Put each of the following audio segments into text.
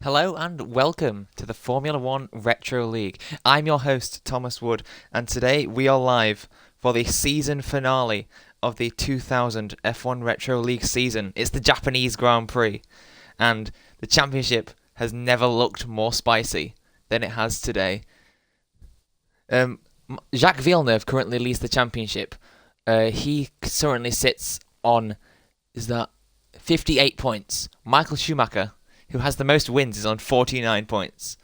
Hello and welcome to the Formula One Retro League. I'm your host, Thomas Wood, and today we are live for the season finale of the 2000 F1 Retro League season. It's the Japanese Grand Prix, and the championship has never looked more spicy than it has today. Jacques Villeneuve currently leads the championship. He currently sits on 58 points. Michael Schumacher, who has the most wins, is on 49 points.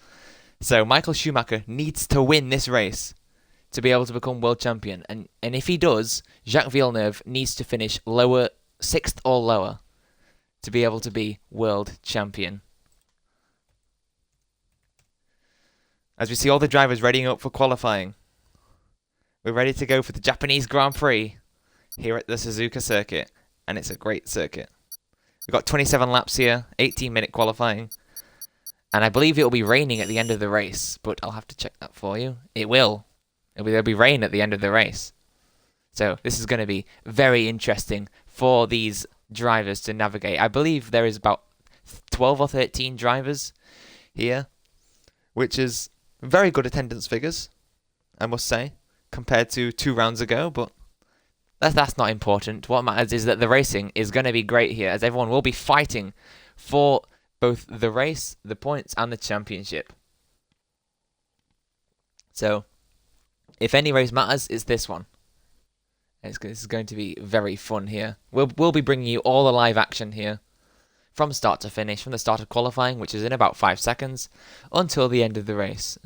So Michael Schumacher needs to win this race to be able to become world champion. And if he does, Jacques Villeneuve needs to finish lower, 6th or lower, to be able to be world champion. As we see all the drivers readying up for qualifying, we're ready to go for the Japanese Grand Prix here at the Suzuka Circuit. And it's a great circuit. We've got 27 laps here, 18-minute qualifying. And I believe it will be raining at the end of the race, but I'll have to check that for you. It will. There'll be rain at the end of the race. So this is going to be very interesting for these drivers to navigate. I believe there is about 12 or 13 drivers here, which is very good attendance figures, I must say, compared to 2 rounds ago, but that's not important. What matters is that the racing is going to be great here, as everyone will be fighting for both the race, the points, and the championship. So, if any race matters, it's this one. This is going to be very fun here. We'll be bringing you all the live action here, from start to finish, from the start of qualifying, which is in about 5 seconds, until the end of the race.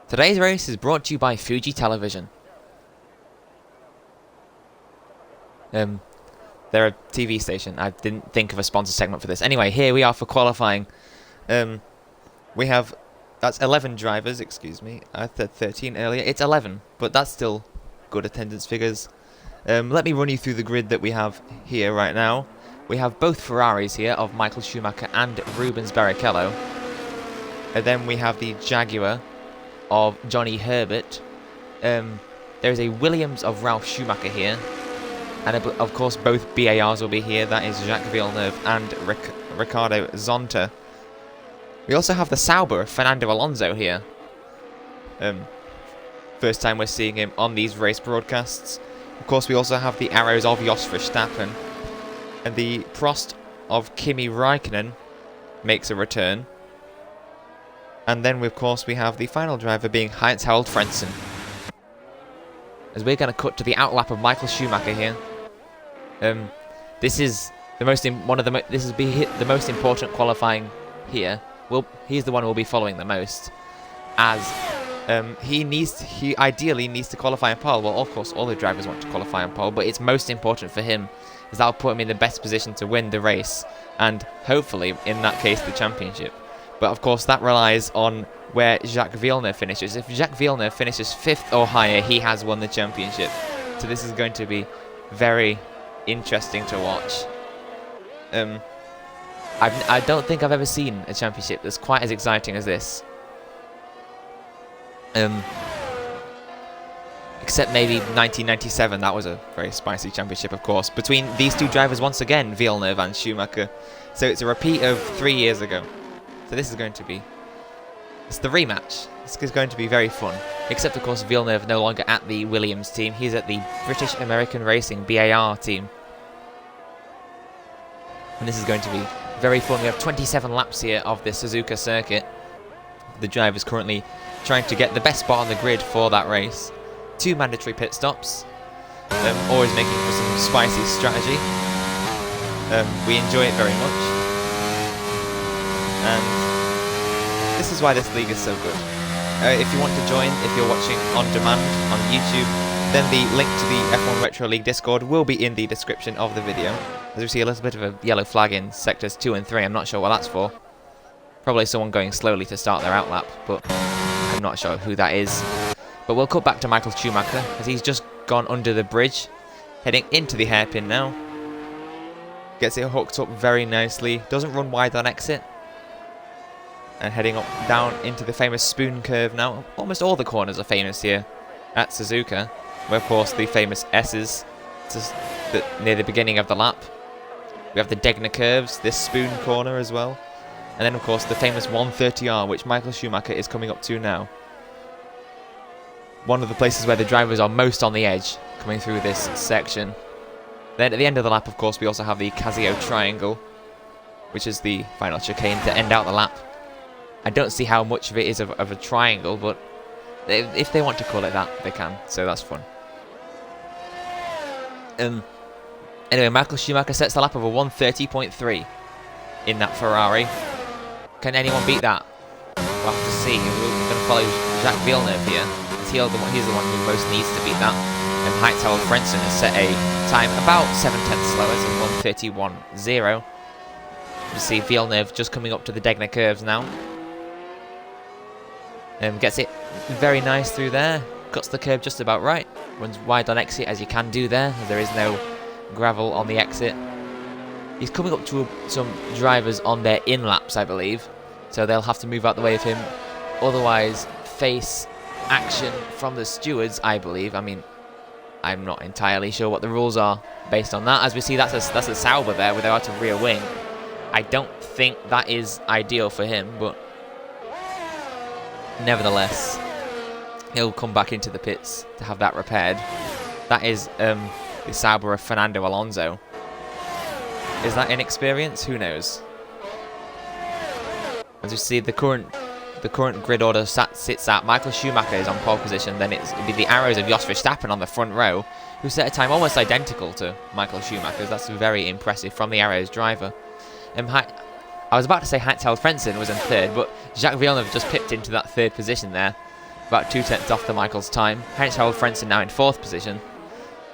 Today's race is brought to you by Fuji Television. They're a TV station. I didn't think of a sponsor segment for this. Anyway, here we are for qualifying. We have, that's 11 drivers, excuse me. I said 13 earlier. It's 11, but that's still good attendance figures. Let me run you through the grid that we have here right now. We have both Ferraris here of Michael Schumacher and Rubens Barrichello. And then we have the Jaguar of Johnny Herbert. There is a Williams of Ralf Schumacher here. And of course both BARs will be here. That is Jacques Villeneuve and Ricardo Zonta. We also have the Sauber of Fernando Alonso here. First time we're seeing him on these race broadcasts. Of course we also have the arrows of Jos Verstappen. And the Prost of Kimi Räikkönen makes a return. And then, of course, we have the final driver being Heinz-Harald Frentzen. As we're going to cut to the outlap of Michael Schumacher here. This is the most the most important qualifying here. He's the one we'll be following the most, as he ideally needs to qualify on pole. Well, of course, all the drivers want to qualify on pole, but it's most important for him, as that'll put him in the best position to win the race, and hopefully, in that case, the championship. But of course that relies on where Jacques Villeneuve finishes. If Jacques Villeneuve finishes 5th or higher, he has won the championship. So this is going to be very interesting to watch. I don't think I've ever seen a championship that's quite as exciting as this. Except maybe 1997, that was a very spicy championship, of course, between these two drivers once again, Villeneuve and Schumacher. So it's a repeat of 3 years ago. So this is going to be, it's the rematch. This is going to be very fun. Except, of course, Villeneuve no longer at the Williams team. He's at the British American Racing, BAR team. And this is going to be very fun. We have 27 laps here of the Suzuka Circuit. The driver's currently trying to get the best spot on the grid for that race. 2 mandatory pit stops. Always making for some spicy strategy. We enjoy it very much. And this is why this league is so good. If you want to join, if you're watching on demand on YouTube, then the link to the F1 Retro League Discord will be in the description of the video. As we see a little bit of a yellow flag in sectors 2 and 3, I'm not sure what that's for. Probably someone going slowly to start their outlap, but I'm not sure who that is. But we'll cut back to Michael Schumacher, as he's just gone under the bridge, heading into the hairpin now. Gets it hooked up very nicely, doesn't run wide on exit. And heading up down into the famous spoon curve now. Almost all the corners are famous here at Suzuka. Where, of course, the famous S's just near the beginning of the lap. We have the Degner curves, this spoon corner as well. And then, of course, the famous 130R, which Michael Schumacher is coming up to now. One of the places where the drivers are most on the edge, coming through this section. Then at the end of the lap, of course, we also have the Casio triangle, which is the final chicane to end out the lap. I don't see how much of it is of a triangle, but if they want to call it that, they can, so that's fun. Anyway, Michael Schumacher sets the lap of a 1:30.3 in that Ferrari. Can anyone beat that? We'll have to see. We're going to follow Jacques Villeneuve here. He's the one who most needs to beat that. And Heinz-Harald Frentzen has set a time about 7/10 slower, so 1:31.0. You see Villeneuve just coming up to the Degner curves now. Gets it very nice through there. Cuts the curb just about right. Runs wide on exit as you can do there, as there is no gravel on the exit. He's coming up to some drivers on their in-laps, I believe. So they'll have to move out the way of him. Otherwise, face action from the stewards, I believe. I mean, I'm not entirely sure what the rules are based on that. As we see, that's a Sauber there without a rear wing. I don't think that is ideal for him, but nevertheless, he'll come back into the pits to have that repaired. That is the Sauber of Fernando Alonso. Is that inexperience? Who knows? As you see, the current grid order sits at Michael Schumacher is on pole position. Then it'd be the arrows of Jos Verstappen on the front row, who set a time almost identical to Michael Schumacher's. That's very impressive from the arrows driver. I was about to say Heinz-Harald Frentzen was in third, but Jacques Villeneuve just pipped into that third position there, about 2/10 off the Michael's time. Heinz-Harald Frentzen now in fourth position.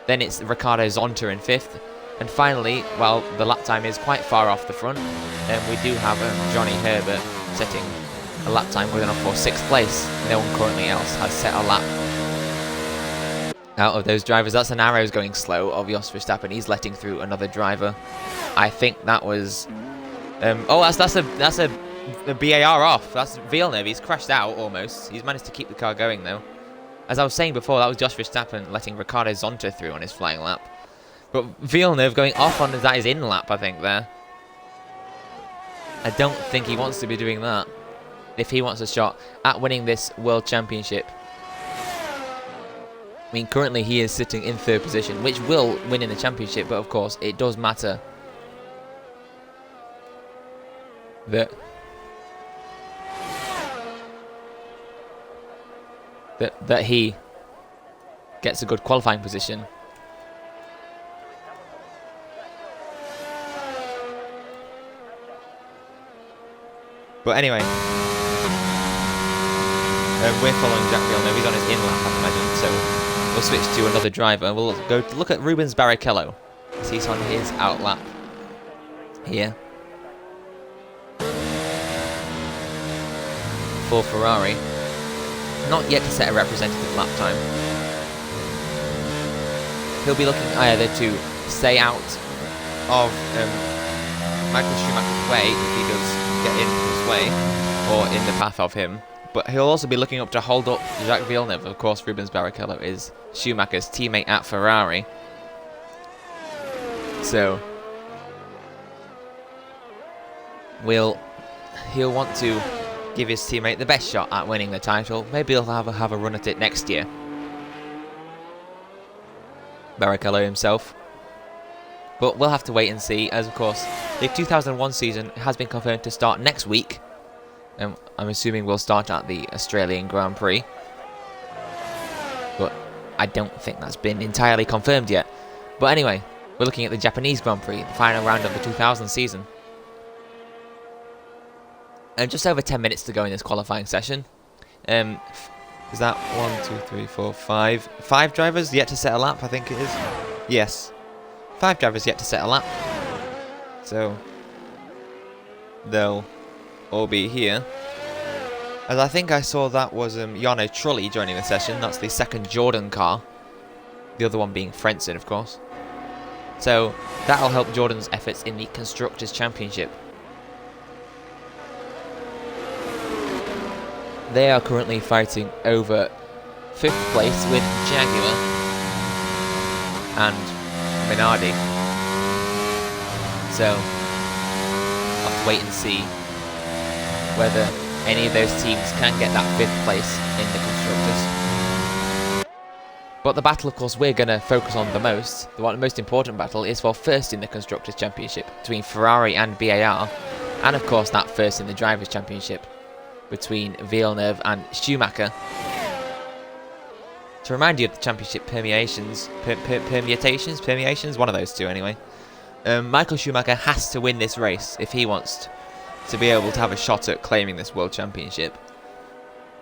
Then it's Ricardo Zonta in fifth. And finally, while the lap time is quite far off the front, we do have Johnny Herbert setting a lap time good enough for sixth place. No one currently else has set a lap out of those drivers. That's an arrows going slow of Jos Verstappen. He's letting through another driver. I think that was... that's a BAR off. That's Villeneuve. He's crashed out almost. He's managed to keep the car going though. As I was saying before, that was Jos Verstappen letting Ricardo Zonta through on his flying lap. But Villeneuve going off on his in-lap, I think, there. I don't think he wants to be doing that. If he wants a shot at winning this World Championship. I mean, currently he is sitting in third position, which will win in the championship, but of course, it does matter that he gets a good qualifying position. But anyway, we're following Jacques Villeneuve. He's on his in-lap, I imagine, so we'll switch to another driver. We'll go to look at Rubens Barrichello, as he's on his out lap here for Ferrari. Not yet to set a representative lap time. He'll be looking either to stay out of Michael Schumacher's way if he does get in his way, or in the path of him. But he'll also be looking up to hold up Jacques Villeneuve. Of course, Rubens Barrichello is Schumacher's teammate at Ferrari. So he'll want to give his teammate the best shot at winning the title. Maybe he'll have a run at it next year. Barrichello himself. But we'll have to wait and see, as of course the 2001 season has been confirmed to start next week. I'm assuming we'll start at the Australian Grand Prix. But I don't think that's been entirely confirmed yet. But anyway, we're looking at the Japanese Grand Prix, the final round of the 2000 season. And just over 10 minutes to go in this qualifying session. Is that 1, 2, 3, 4, 5? 5 drivers yet to set a lap, I think it is. Yes. 5 drivers yet to set a lap. So they'll all be here. As I think I saw that was Jarno Trulli joining the session. That's the second Jordan car. The other one being Frentzen, of course. So that'll help Jordan's efforts in the Constructors' Championship. They are currently fighting over 5th place with Jaguar and Minardi. So, I'll have to wait and see whether any of those teams can get that 5th place in the Constructors. But the battle, of course, we're going to focus on the most important battle is for first in the Constructors' Championship between Ferrari and BAR, and of course that first in the Drivers' Championship between Villeneuve and Schumacher. To remind you of the championship permutations, one of those two anyway. Michael Schumacher has to win this race if he wants to be able to have a shot at claiming this World Championship.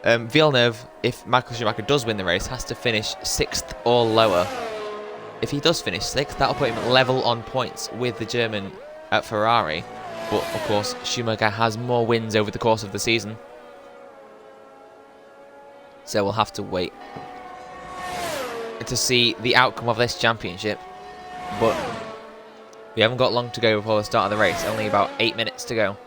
Villeneuve, if Michael Schumacher does win the race, has to finish 6th or lower. If he does finish 6th, that'll put him level on points with the German at Ferrari. But of course, Schumacher has more wins over the course of the season. So we'll have to wait to see the outcome of this championship. But we haven't got long to go before the start of the race, only about 8 minutes to go.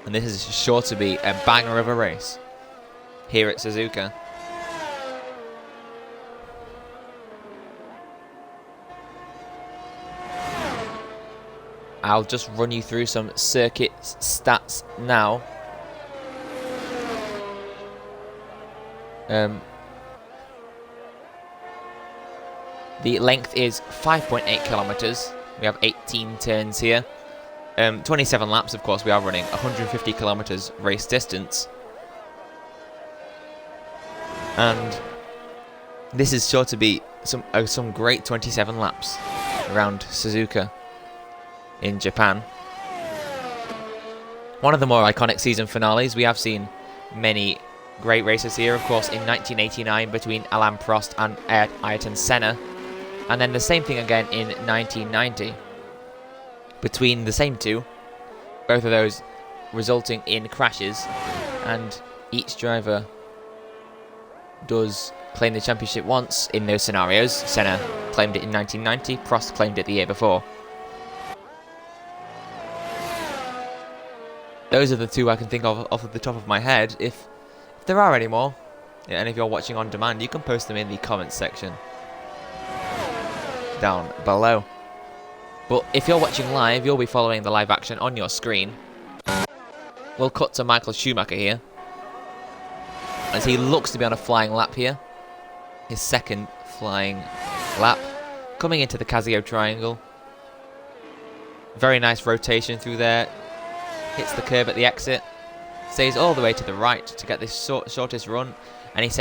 And this is sure to be a banger of a race here at Suzuka. I'll just run you through some circuit stats now. The length is 5.8 kilometers. We have 18 turns here. 27 laps, of course. We are running 150 kilometers race distance. And this is sure to be some great 27 laps around Suzuka in Japan. One of the more iconic season finales. We have seen many great races here, of course, in 1989 between Alain Prost and Ayrton Senna. And then the same thing again in 1990 between the same two, both of those resulting in crashes, and each driver does claim the championship once in those scenarios. Senna claimed it in 1990, Prost claimed it the year before. Those are the two I can think of off the top of my head. If there are any more, and if you're watching on demand, you can post them in the comments section down below. But if you're watching live, you'll be following the live action on your screen. We'll cut to Michael Schumacher here, as he looks to be on a flying lap here. His second flying lap, coming into the Casio triangle. Very nice rotation through there. Hits the curb at the exit. Stays all the way to the right to get this shortest run, and he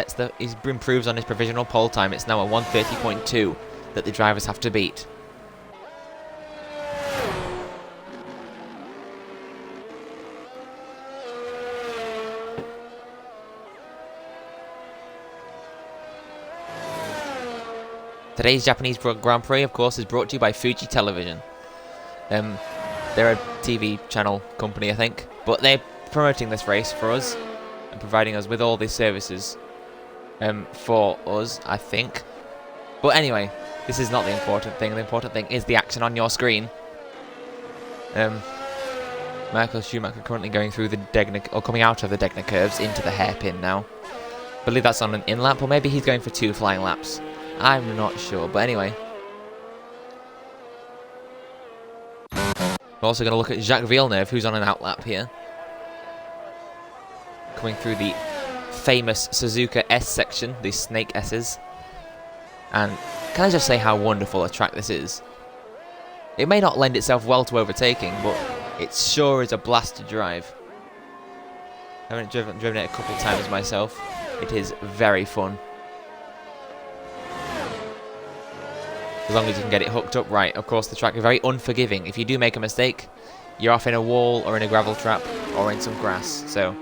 improves on his provisional pole time. It's now a 1:30.2 that the drivers have to beat. Today's Japanese Grand Prix, of course, is brought to you by Fuji Television. They're a TV channel company, I think, but they're promoting this race for us and providing us with all these services for us, I think. But anyway, this is not the important thing. The important thing is the action on your screen. Michael Schumacher currently going through the Degner, or coming out of the Degner curves into the hairpin now. I believe that's on an in lap, or maybe he's going for 2 flying laps. I'm not sure, but anyway. We're also going to look at Jacques Villeneuve, who's on an out lap here. Coming through the famous Suzuka S section, the Snake S's. And can I just say how wonderful a track this is? It may not lend itself well to overtaking, but it sure is a blast to drive. I haven't driven it a couple times myself. It is very fun. As long as you can get it hooked up right. Of course, the track is very unforgiving. If you do make a mistake, you're off in a wall or in a gravel trap or in some grass. So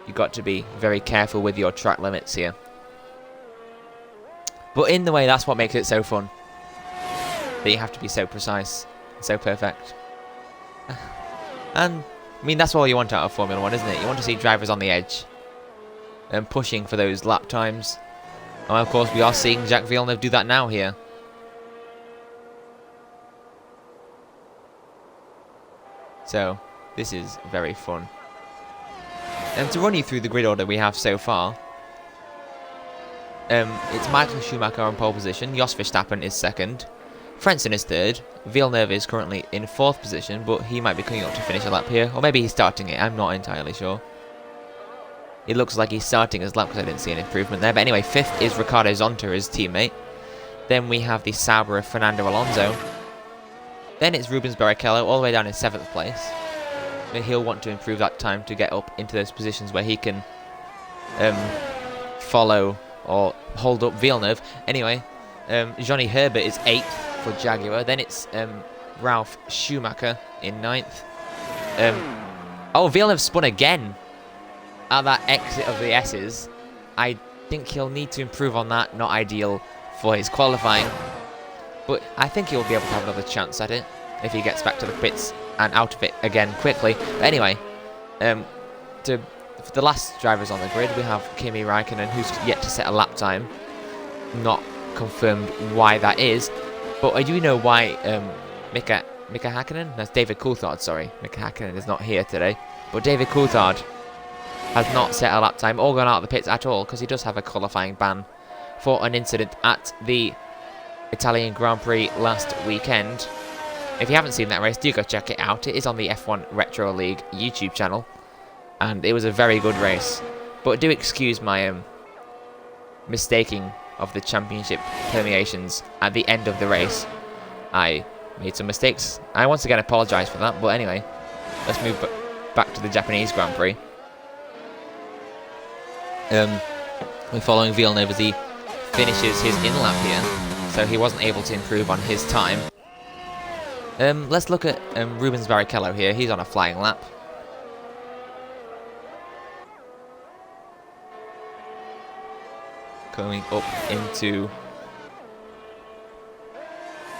you've got to be very careful with your track limits here. But in the way, that's what makes it so fun. That you have to be so precise and so perfect. And, I mean, that's all you want out of Formula 1, isn't it? You want to see drivers on the edge and pushing for those lap times. And, of course, we are seeing Jacques Villeneuve do that now here. So, this is very fun. And to run you through the grid order we have so far, it's Michael Schumacher on pole position, Jos Verstappen is second, Frentzen is third, Villeneuve is currently in fourth position, but he might be coming up to finish a lap here, or maybe he's starting it, I'm not entirely sure. It looks like he's starting his lap because I didn't see an improvement there, but anyway, fifth is Ricardo Zonta, his teammate. Then we have the Sauber of Fernando Alonso. Then it's Rubens Barrichello all the way down in 7th place. But he'll want to improve that time to get up into those positions where he can follow or hold up Villeneuve. Anyway, Johnny Herbert is 8th for Jaguar. Then it's Ralf Schumacher in 9th. Oh, Villeneuve spun again at that exit of the S's. I think he'll need to improve on that. Not ideal for his qualifying, but I think he'll be able to have another chance at it if he gets back to the pits and out of it again quickly. But anyway, for the last drivers on the grid, we have Kimi Raikkonen, who's yet to set a lap time. Not confirmed why that is, but I do know why Mika Häkkinen, that's David Coulthard, sorry. Mika Häkkinen is not here today, but David Coulthard has not set a lap time or gone out of the pits at all because he does have a qualifying ban for an incident at the Italian Grand Prix last weekend. If you haven't seen that race, do go check it out. It is on the F1 Retro League YouTube channel, and it was a very good race. But do excuse my mistaking of the championship permeations at the end of the race. I made some mistakes. I once again apologise for that, but anyway, let's move back to the Japanese Grand Prix. We're following Villeneuve as he finishes his in-lap here, so he wasn't able to improve on his time. Let's look at Rubens Barrichello here. He's on a flying lap. Coming up into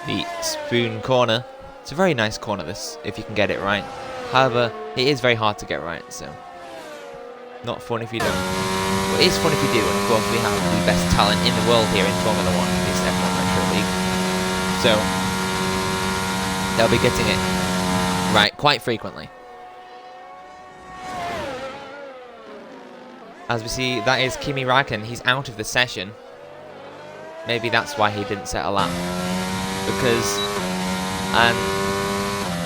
the Spoon corner. It's a very nice corner, this, if you can get it right. However, it is very hard to get right, so not fun if you don't. But it is fun if you do, and of course we have the best talent in the world here in Formula 1, this F1 Retro League. So, they'll be getting it right quite frequently. As we see, that is Kimi Räikkönen. He's out of the session. Maybe that's why he didn't set a lap. Because, and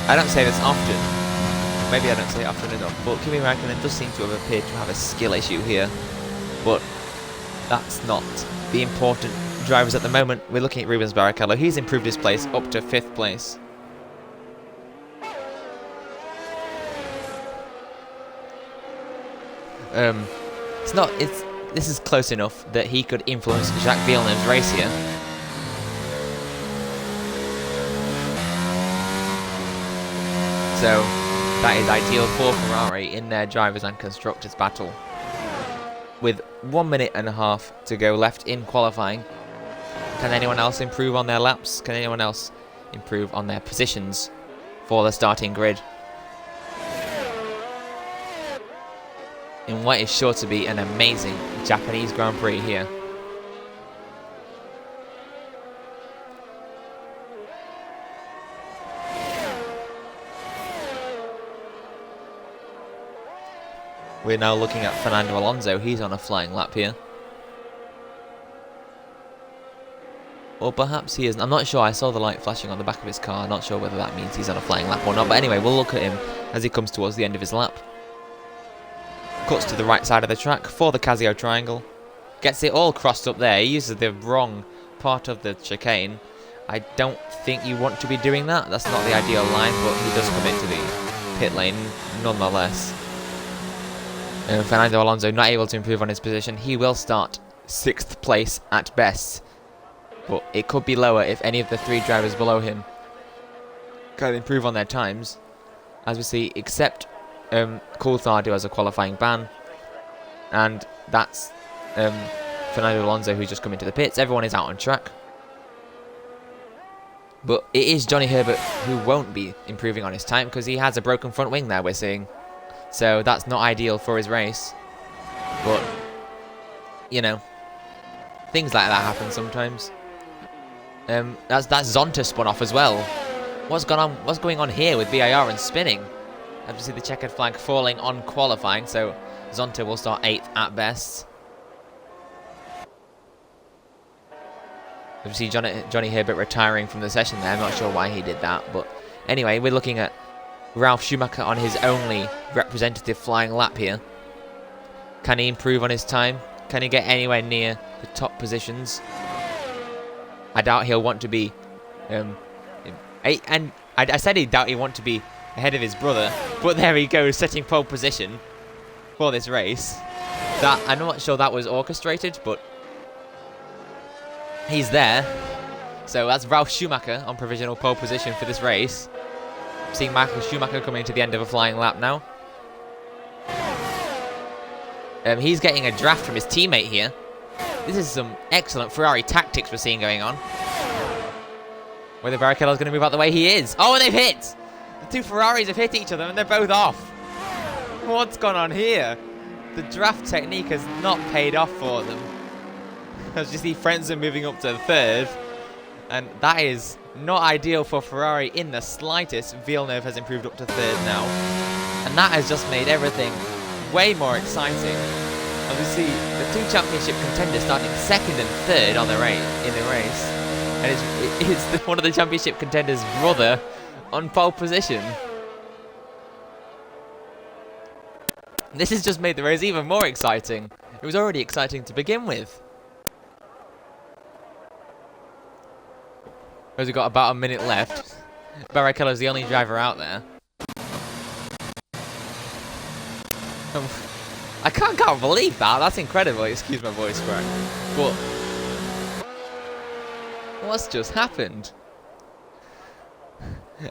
I don't say this often, maybe I don't say it often enough, but Kimi Räikkönen does seem to have appeared to have a skill issue here. But that's not the important drivers at the moment. We're looking at Rubens Barrichello. He's improved his place up to 5th place. This is close enough that he could influence Jacques Villeneuve's race here. So that is ideal for Ferrari in their drivers and constructors battle. With 1 minute and a half to go left in qualifying, can anyone else improve on their laps? Can anyone else improve on their positions for the starting grid? In what is sure to be an amazing Japanese Grand Prix here. We're now looking at Fernando Alonso. He's on a flying lap here. Or perhaps he isn't. I'm not sure. I saw the light flashing on the back of his car. Not sure whether that means he's on a flying lap or not. But anyway, we'll look at him as he comes towards the end of his lap. Cuts to the right side of the track for the Casio triangle. Gets it all crossed up there. He uses the wrong part of the chicane. I don't think you want to be doing that. That's not the ideal line, but he does come into the pit lane nonetheless. Fernando Alonso not able to improve on his position. He will start 6th place at best, but it could be lower if any of the 3 drivers below him can improve on their times. As we see, except Coulthard, who has a qualifying ban, and that's Fernando Alonso, who's just come into the pits. Everyone is out on track. But it is Johnny Herbert who won't be improving on his time because he has a broken front wing there, we're seeing. So that's not ideal for his race. But, you know, things like that happen sometimes. That's Zonta spun off as well. What's going on here with VIR and spinning? I have to see the checkered flag falling on qualifying, so Zonta will start 8th at best. Obviously, Johnny Herbert retiring from the session there. I'm not sure why he did that. But anyway, we're looking at Ralf Schumacher on his only representative flying lap here. Can he improve on his time? Can he get anywhere near the top positions? I doubt he'll want to be... I said he doubt he'd want to be ahead of his brother. But there he goes, setting pole position for this race. That I'm not sure that was orchestrated, but... he's there. So that's Ralf Schumacher on provisional pole position for this race. Seeing Michael Schumacher coming to the end of a flying lap now. He's getting a draft from his teammate here. This is some excellent Ferrari tactics we're seeing going on. Whether Barrichello's going to move out the way, he is. Oh, and they've hit! The two Ferraris have hit each other and they're both off. What's gone on here? The draft technique has not paid off for them. As you see, Frentzen moving up to 3rd. And that is not ideal for Ferrari in the slightest. Villeneuve has improved up to 3rd now. And that has just made everything way more exciting. Obviously, the two championship contenders starting 2nd and 3rd on the in the race. And it's one of the championship contenders' brother on pole position. This has just made the race even more exciting. It was already exciting to begin with. We've got about a minute left. Barrichello's the only driver out there. I can't believe that. That's incredible. Excuse my voice crack. But what's just happened?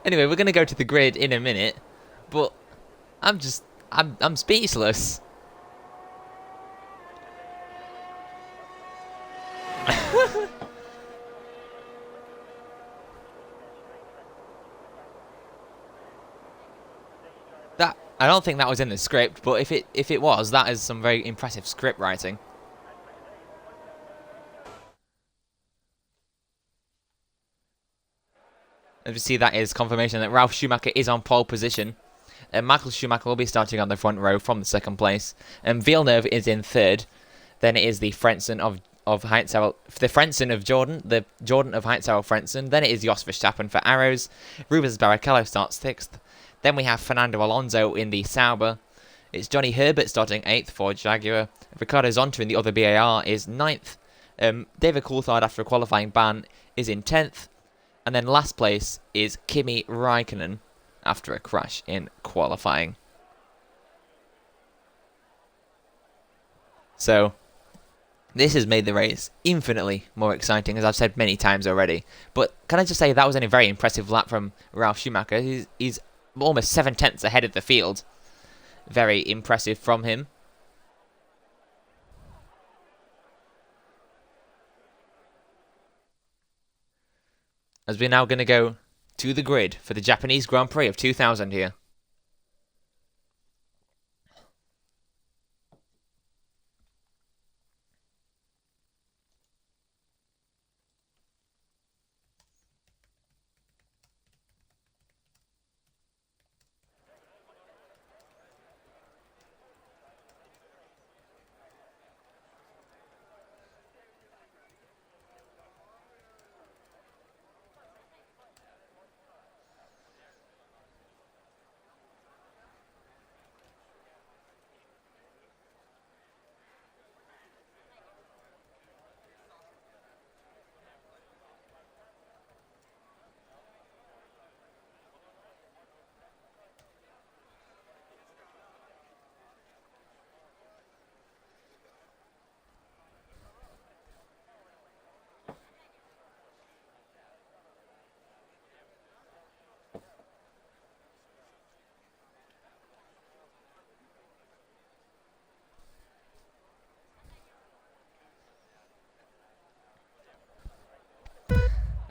Anyway, we're gonna go to the grid in a minute. But I'm speechless. I don't think that was in the script, but if it was, that is some very impressive script writing. As we see, that is confirmation that Ralf Schumacher is on pole position. Michael Schumacher will be starting on the front row from the 2nd place. And Villeneuve is in 3rd. Then it is the Frentzen of Heinz-Harald, the Frentzen of Jordan, the Jordan of Heinz-Harald Frentzen. Then it is Jos Verstappen for Arrows. Rubens Barrichello starts 6th. Then we have Fernando Alonso in the Sauber. It's Johnny Herbert starting 8th for Jaguar. Ricardo Zonta in the other BAR is 9th. David Coulthard, after a qualifying ban, is in 10th. And then last place is Kimi Räikkönen after a crash in qualifying. So, this has made the race infinitely more exciting, as I've said many times already. But can I just say, that was a very impressive lap from Ralf Schumacher. He's almost 7/10 ahead of the field. Very impressive from him. As we're now going to go to the grid for the Japanese Grand Prix of 2000 here.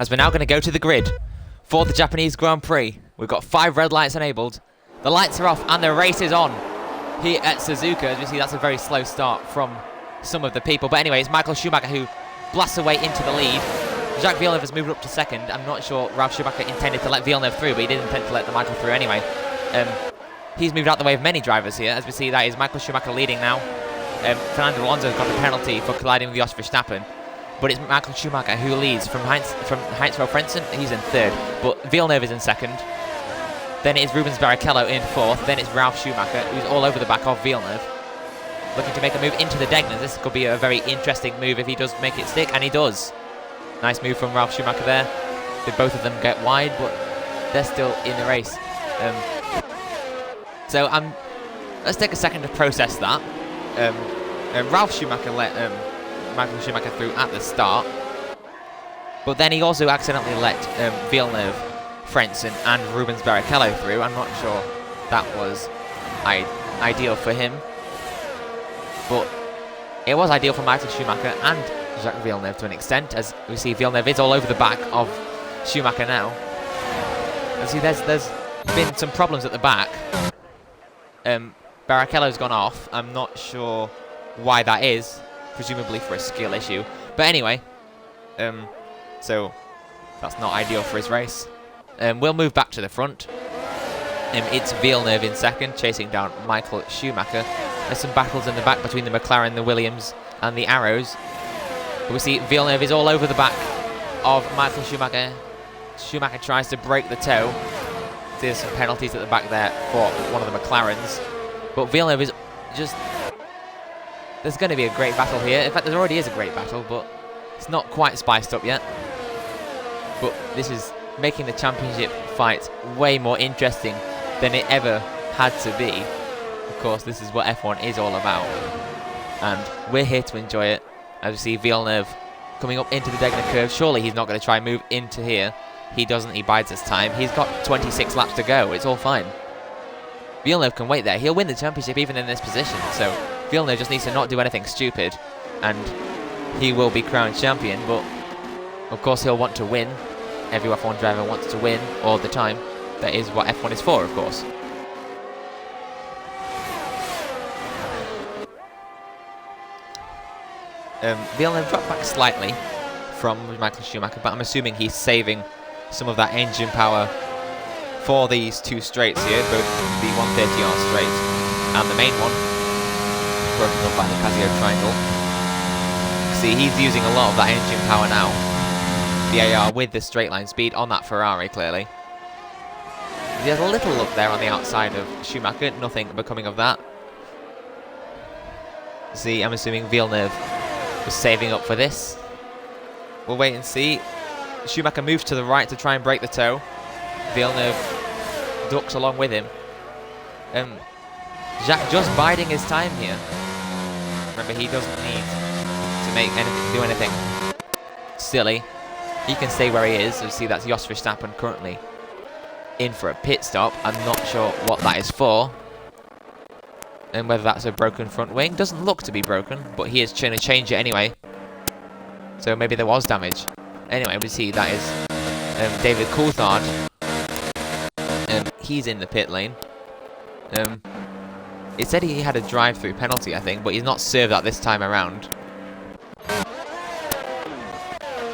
As we're now going to go to the grid for the Japanese Grand Prix. We've got 5 red lights enabled. The lights are off and the race is on here at Suzuka. As you see, that's a very slow start from some of the people. But anyway, it's Michael Schumacher who blasts away into the lead. Jacques Villeneuve has moved up to 2nd. I'm not sure Ralf Schumacher intended to let Villeneuve through, but he did intend to let the Michael through anyway. He's moved out the way of many drivers here. As we see, that is Michael Schumacher leading now. Fernando Alonso has got a penalty for colliding with Jos Verstappen. But it's Michael Schumacher who leads from Heinz-Frentzen. He's in third, but Villeneuve is in second. Then it is Rubens Barrichello in fourth. Then it's Ralf Schumacher, who's all over the back of Villeneuve, looking to make a move into the Degners. This could be a very interesting move if he does make it stick, and he does. Nice move from Ralf Schumacher there. Did both of them get wide, but they're still in the race. Let's take a second to process that. Ralf Schumacher let Michael Schumacher through at the start, but then he also accidentally let Villeneuve, Frentzen and Rubens Barrichello through. I'm not sure that was ideal for him, but it was ideal for Michael Schumacher and Jacques Villeneuve to an extent, as we see Villeneuve is all over the back of Schumacher now. And see, there's been some problems at the back. Barrichello's gone off. I'm not sure why that is, presumably for a skill issue. But anyway, so that's not ideal for his race. We'll move back to the front. It's Villeneuve in second, chasing down Michael Schumacher. There's some battles in the back between the McLaren, the Williams, and the Arrows. But we see Villeneuve is all over the back of Michael Schumacher. Schumacher tries to break the toe. There's some penalties at the back there for one of the McLarens. But Villeneuve is just... There's going to be a great battle here. In fact, there already is a great battle, but it's not quite spiced up yet. But this is making the championship fight way more interesting than it ever had to be. Of course, this is what F1 is all about. And we're here to enjoy it. As we see Villeneuve coming up into the Degner curve. Surely he's not going to try and move into here. He doesn't. He bides his time. He's got 26 laps to go. It's all fine. Villeneuve can wait there. He'll win the championship even in this position. So Villeneuve just needs to not do anything stupid, and he will be crowned champion. But of course he'll want to win. Every F1 driver wants to win all the time. That is what F1 is for, of course. Villeneuve dropped back slightly from Michael Schumacher, but I'm assuming he's saving some of that engine power for these two straights here, both the 130R straight and the main one, broken up by the Casio triangle. See, he's using a lot of that engine power now. VAR with the straight line speed on that Ferrari, clearly. There's a little look there on the outside of Schumacher, nothing becoming of that. See, I'm assuming Villeneuve was saving up for this. We'll wait and see. Schumacher moves to the right to try and break the toe. Villeneuve ducks along with him. Jacques just biding his time here. Remember, he doesn't need to do anything silly. He can stay where he is. You see, that's Jos Verstappen currently in for a pit stop. I'm not sure what that is for, and whether that's a broken front wing. Doesn't look to be broken, but he is trying to change it anyway. So maybe there was damage. Anyway, we see that is David Coulthard. He's in the pit lane. It said he had a drive-through penalty, I think, but he's not served that this time around.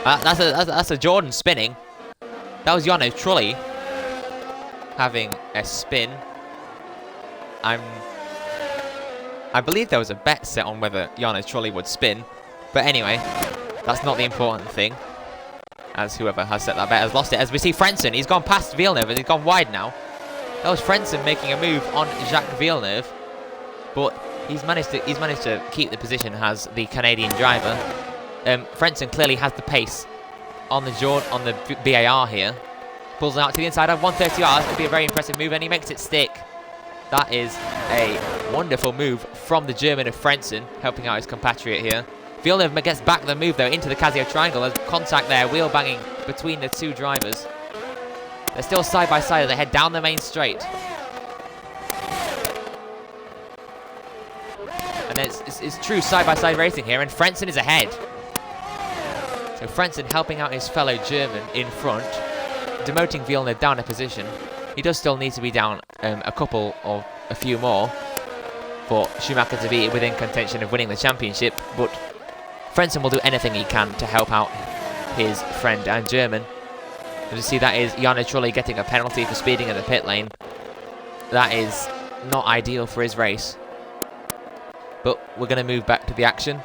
That's a Jordan spinning. That was Jarno Trulli having a spin. I believe there was a bet set on whether Jarno Trulli would spin, but anyway, that's not the important thing, as whoever has set that bet has lost it. As we see Frentzen, he's gone past Villeneuve and he's gone wide now. That was Frentzen making a move on Jacques Villeneuve, but he's managed to keep the position as the Canadian driver. Frentzen clearly has the pace on the BAR here. Pulls it out to the inside of 130R. This could be a very impressive move, and he makes it stick. That is a wonderful move from the German of Frentzen, helping out his compatriot here. Villeneuve gets back the move, though, into the Casio triangle. There's contact there, wheel banging between the two drivers. They're still side by side as they head down the main straight. And it's true side-by-side racing here, and Frentzen is ahead. So Frentzen helping out his fellow German in front, demoting Villeneuve down a position. He does still need to be down a couple or a few more for Schumacher to be within contention of winning the championship, but Frentzen will do anything he can to help out his friend and German. As you see, that is Jarno Trulli getting a penalty for speeding in the pit lane. That is not ideal for his race. But we're going to move back to the action.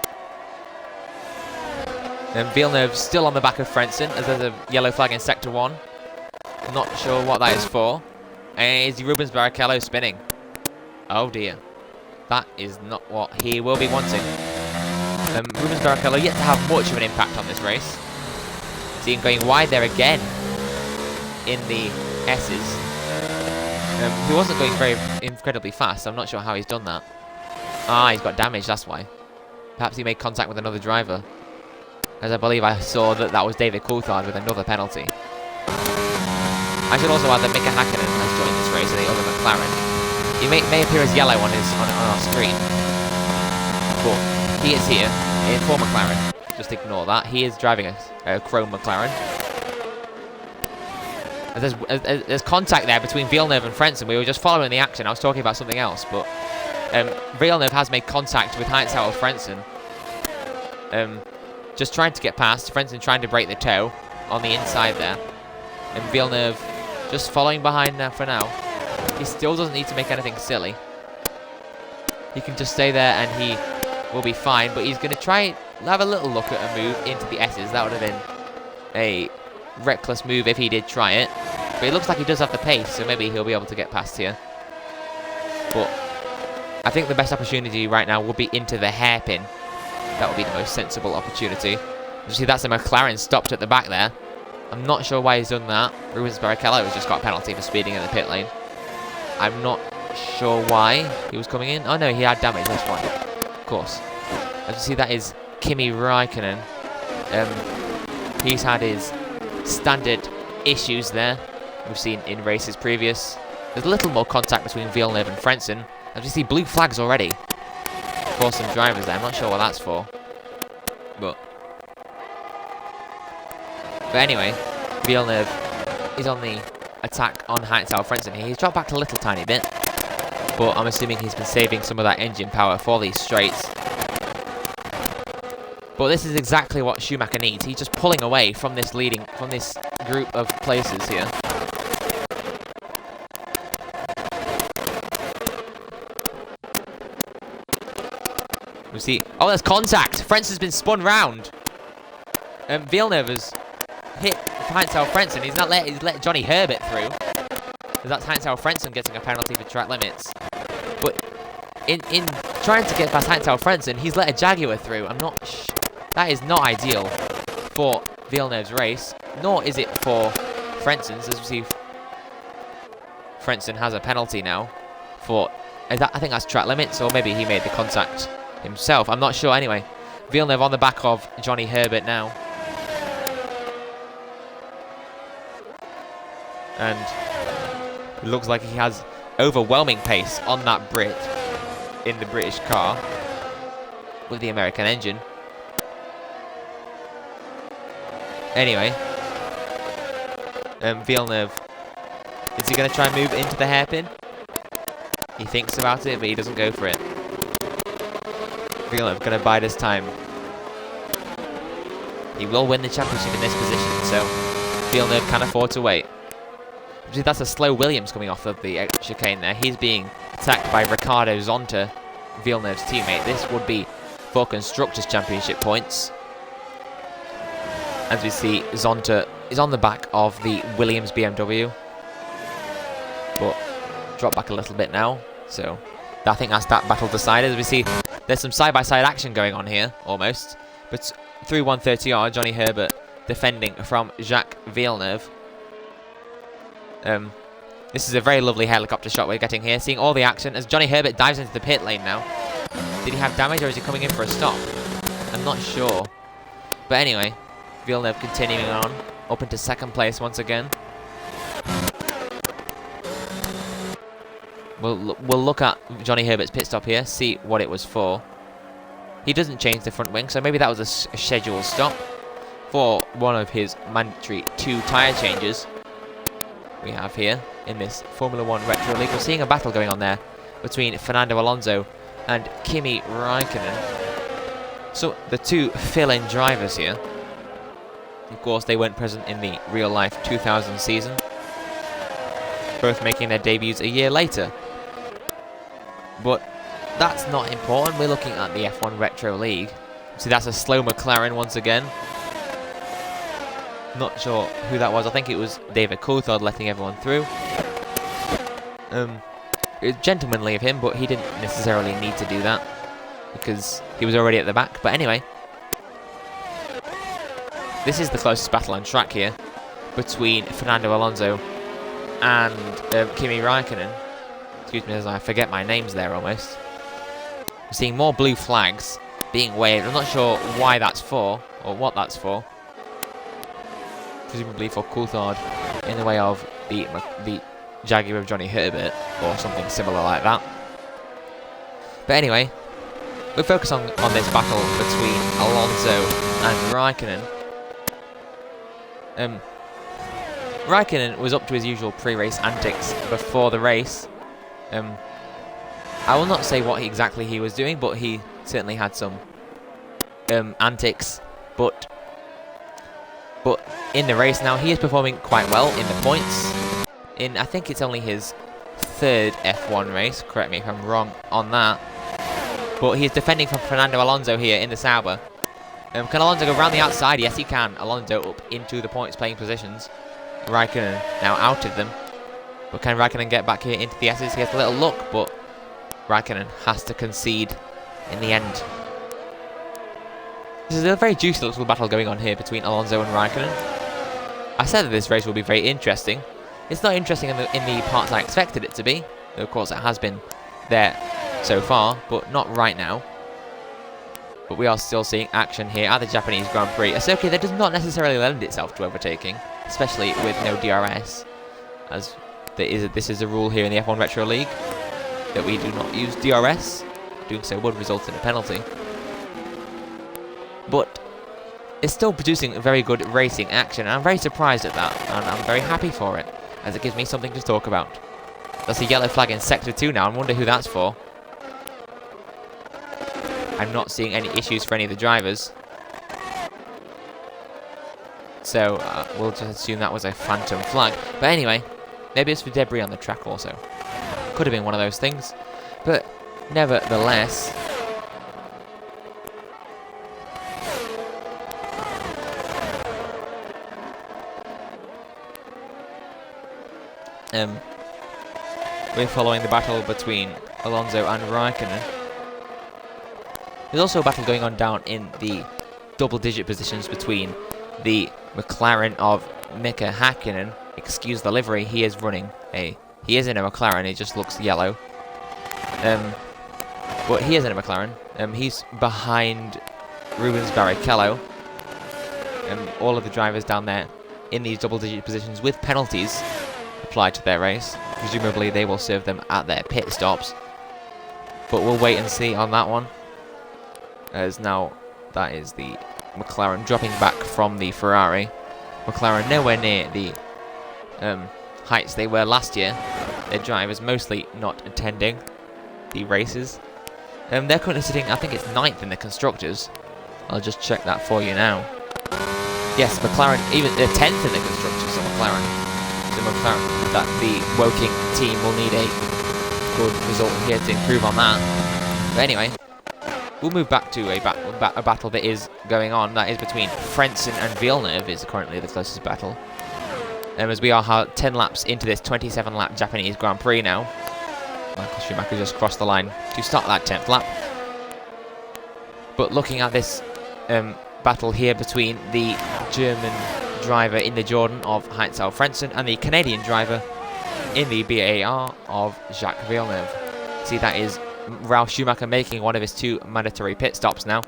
And Villeneuve still on the back of Frentzen as there's a yellow flag in Sector 1. Not sure what that is for. And is Rubens Barrichello spinning? Oh dear. That is not what he will be wanting. Rubens Barrichello yet to have much of an impact on this race. See him going wide there again in the S's. He wasn't going very incredibly fast. I'm not sure how he's done that. Ah, he's got damage, that's why. Perhaps he made contact with another driver. As I believe I saw that that was David Coulthard with another penalty. I should also add that Mika Hakkinen has joined this race in the other McLaren. He may appear as yellow on our screen. But he is here in for McLaren. Just ignore that. He is driving a chrome McLaren. There's contact there between Villeneuve and Frentzen. We were just following the action. I was talking about something else, but Villeneuve has made contact with Heinz-Harald Frentzen. Just trying to get past. Frentzen trying to break the toe on the inside there. And Villeneuve just following behind now for now. He still doesn't need to make anything silly. He can just stay there and he will be fine. But he's going to try have a little look at a move into the S's. That would have been a reckless move if he did try it. But it looks like he does have the pace, so maybe he'll be able to get past here. But I think the best opportunity right now would be into the hairpin. That would be the most sensible opportunity. You see, that's a McLaren stopped at the back there. I'm not sure why he's done that. Rubens Barrichello has just got a penalty for speeding in the pit lane. I'm not sure why he was coming in. Oh no, he had damage, that's why. Of course. As you see, that is Kimi Räikkönen. He's had his standard issues there. We've seen in races previous. There's a little more contact between Villeneuve and Frentzen. As you see, blue flags already for some drivers there. I'm not sure what that's for. But anyway, Villeneuve is on the attack on Heinz-Harald Frentzen here. He's dropped back a little tiny bit, but I'm assuming he's been saving some of that engine power for these straights. But this is exactly what Schumacher needs. He's just pulling away from this group of places here. We see. Oh, there's contact. Frentzen's been spun round. Villeneuve has hit Heinz-Harald Frentzen. He's let Johnny Herbert through. That's Heinz-Harald Frentzen getting a penalty for track limits. But in trying to get past Heinz-Harald Frentzen, he's let a Jaguar through. That is not ideal for Villeneuve's race, nor is it for Frentzen's. As we see, Frentzen has a penalty now for. I think that's track limits, or maybe he made the contact himself. I'm not sure. Anyway, Villeneuve on the back of Johnny Herbert now. And it looks like he has overwhelming pace on that Brit in the British car with the American engine. Anyway, Villeneuve, is he going to try and move into the hairpin? He thinks about it, but he doesn't go for it. Villeneuve going to bide his time. He will win the championship in this position, so Villeneuve can afford to wait. That's a slow Williams coming off of the chicane there. He's being attacked by Ricardo Zonta, Villeneuve's teammate. This would be for Constructors' Championship points. As we see, Zonta is on the back of the Williams BMW. But drop back a little bit now. So I think that's that battle decided. As we see, there's some side-by-side action going on here, almost. But through 130R, Johnny Herbert defending from Jacques Villeneuve. This is a very lovely helicopter shot we're getting here. Seeing all the action as Johnny Herbert dives into the pit lane now. Did he have damage or is he coming in for a stop? I'm not sure. But anyway, Villeneuve continuing on, up into second place once again. We'll look at Johnny Herbert's pit stop here, see what it was for. He doesn't change the front wing, so maybe that was a scheduled stop for one of his mandatory 2 tyre changes we have here in this Formula 1 Retro League. We're seeing a battle going on there between Fernando Alonso and Kimi Räikkönen. So the 2 fill-in drivers here. Of course, they weren't present in the real-life 2000 season, both making their debuts a year later. But that's not important. We're looking at the F1 Retro League. See, that's a slow McLaren once again. Not sure who that was. I think it was David Coulthard letting everyone through. It was gentlemanly of him, but he didn't necessarily need to do that because he was already at the back. But anyway, this is the closest battle on track here between Fernando Alonso and Kimi Raikkonen. Excuse me as I forget my names there almost. We're seeing more blue flags being waved. I'm not sure why that's for or what that's for. Presumably for Coulthard in the way of the Jaguar of Johnny Herbert or something similar like that. But anyway, we'll focus on this battle between Alonso and Raikkonen. Raikkonen was up to his usual pre-race antics before the race. I will not say what exactly he was doing, but he certainly had some antics. But in the race now, he is performing quite well in the points. I think it's only his third F1 race. Correct me if I'm wrong on that. But he is defending from Fernando Alonso here in the Sauber. Can Alonso go around the outside? Yes, he can. Alonso up into the points playing positions. Raikkonen now out of them. But can Raikkonen get back here into the S's? He has a little look, but Raikkonen has to concede in the end. This is a very juicy little battle going on here between Alonso and Raikkonen. I said that this race will be very interesting. It's not interesting in the parts I expected it to be. Of course, it has been there so far, but not right now. But we are still seeing action here at the Japanese Grand Prix. A circuit that does not necessarily lend itself to overtaking, especially with no DRS, as this is a rule here in the F1 Retro League, that we do not use DRS. Doing so would result in a penalty. But it's still producing very good racing action, and I'm very surprised at that, and I'm very happy for it, as it gives me something to talk about. That's a yellow flag in Sector 2 now, I wonder who that's for. I'm not seeing any issues for any of the drivers. So, we'll just assume that was a phantom flag. But anyway, maybe it's for debris on the track also. Could have been one of those things. But, nevertheless... we're following the battle between Alonso and Raikkonen. There's also a battle going on down in the double-digit positions between the McLaren of Mika Hakkinen. Excuse the livery, he is in a McLaren, it just looks yellow. But he is in a McLaren. He's behind Rubens Barrichello. All of the drivers down there in these double-digit positions with penalties applied to their race. Presumably they will serve them at their pit stops. But we'll wait and see on that one. As now that is the McLaren dropping back from the Ferrari. McLaren nowhere near the heights they were last year. Their drivers mostly not attending the races. They're currently sitting, I think it's 9th in the Constructors. I'll just check that for you now. Yes, McLaren, even 10th in the Constructors, so McLaren. That the Woking team will need a good result here to improve on that. But anyway, we'll move back to a battle that is going on. That is between Frentzen and Villeneuve is currently the closest battle. As we are 10 laps into this 27-lap Japanese Grand Prix now. Michael Schumacher just crossed the line to start that 10th lap. But looking at this battle here between the German driver in the Jordan of Heinz-Al Frentzen and the Canadian driver in the BAR of Jacques Villeneuve. See, that is Ralf Schumacher making one of his 2 mandatory pit stops now.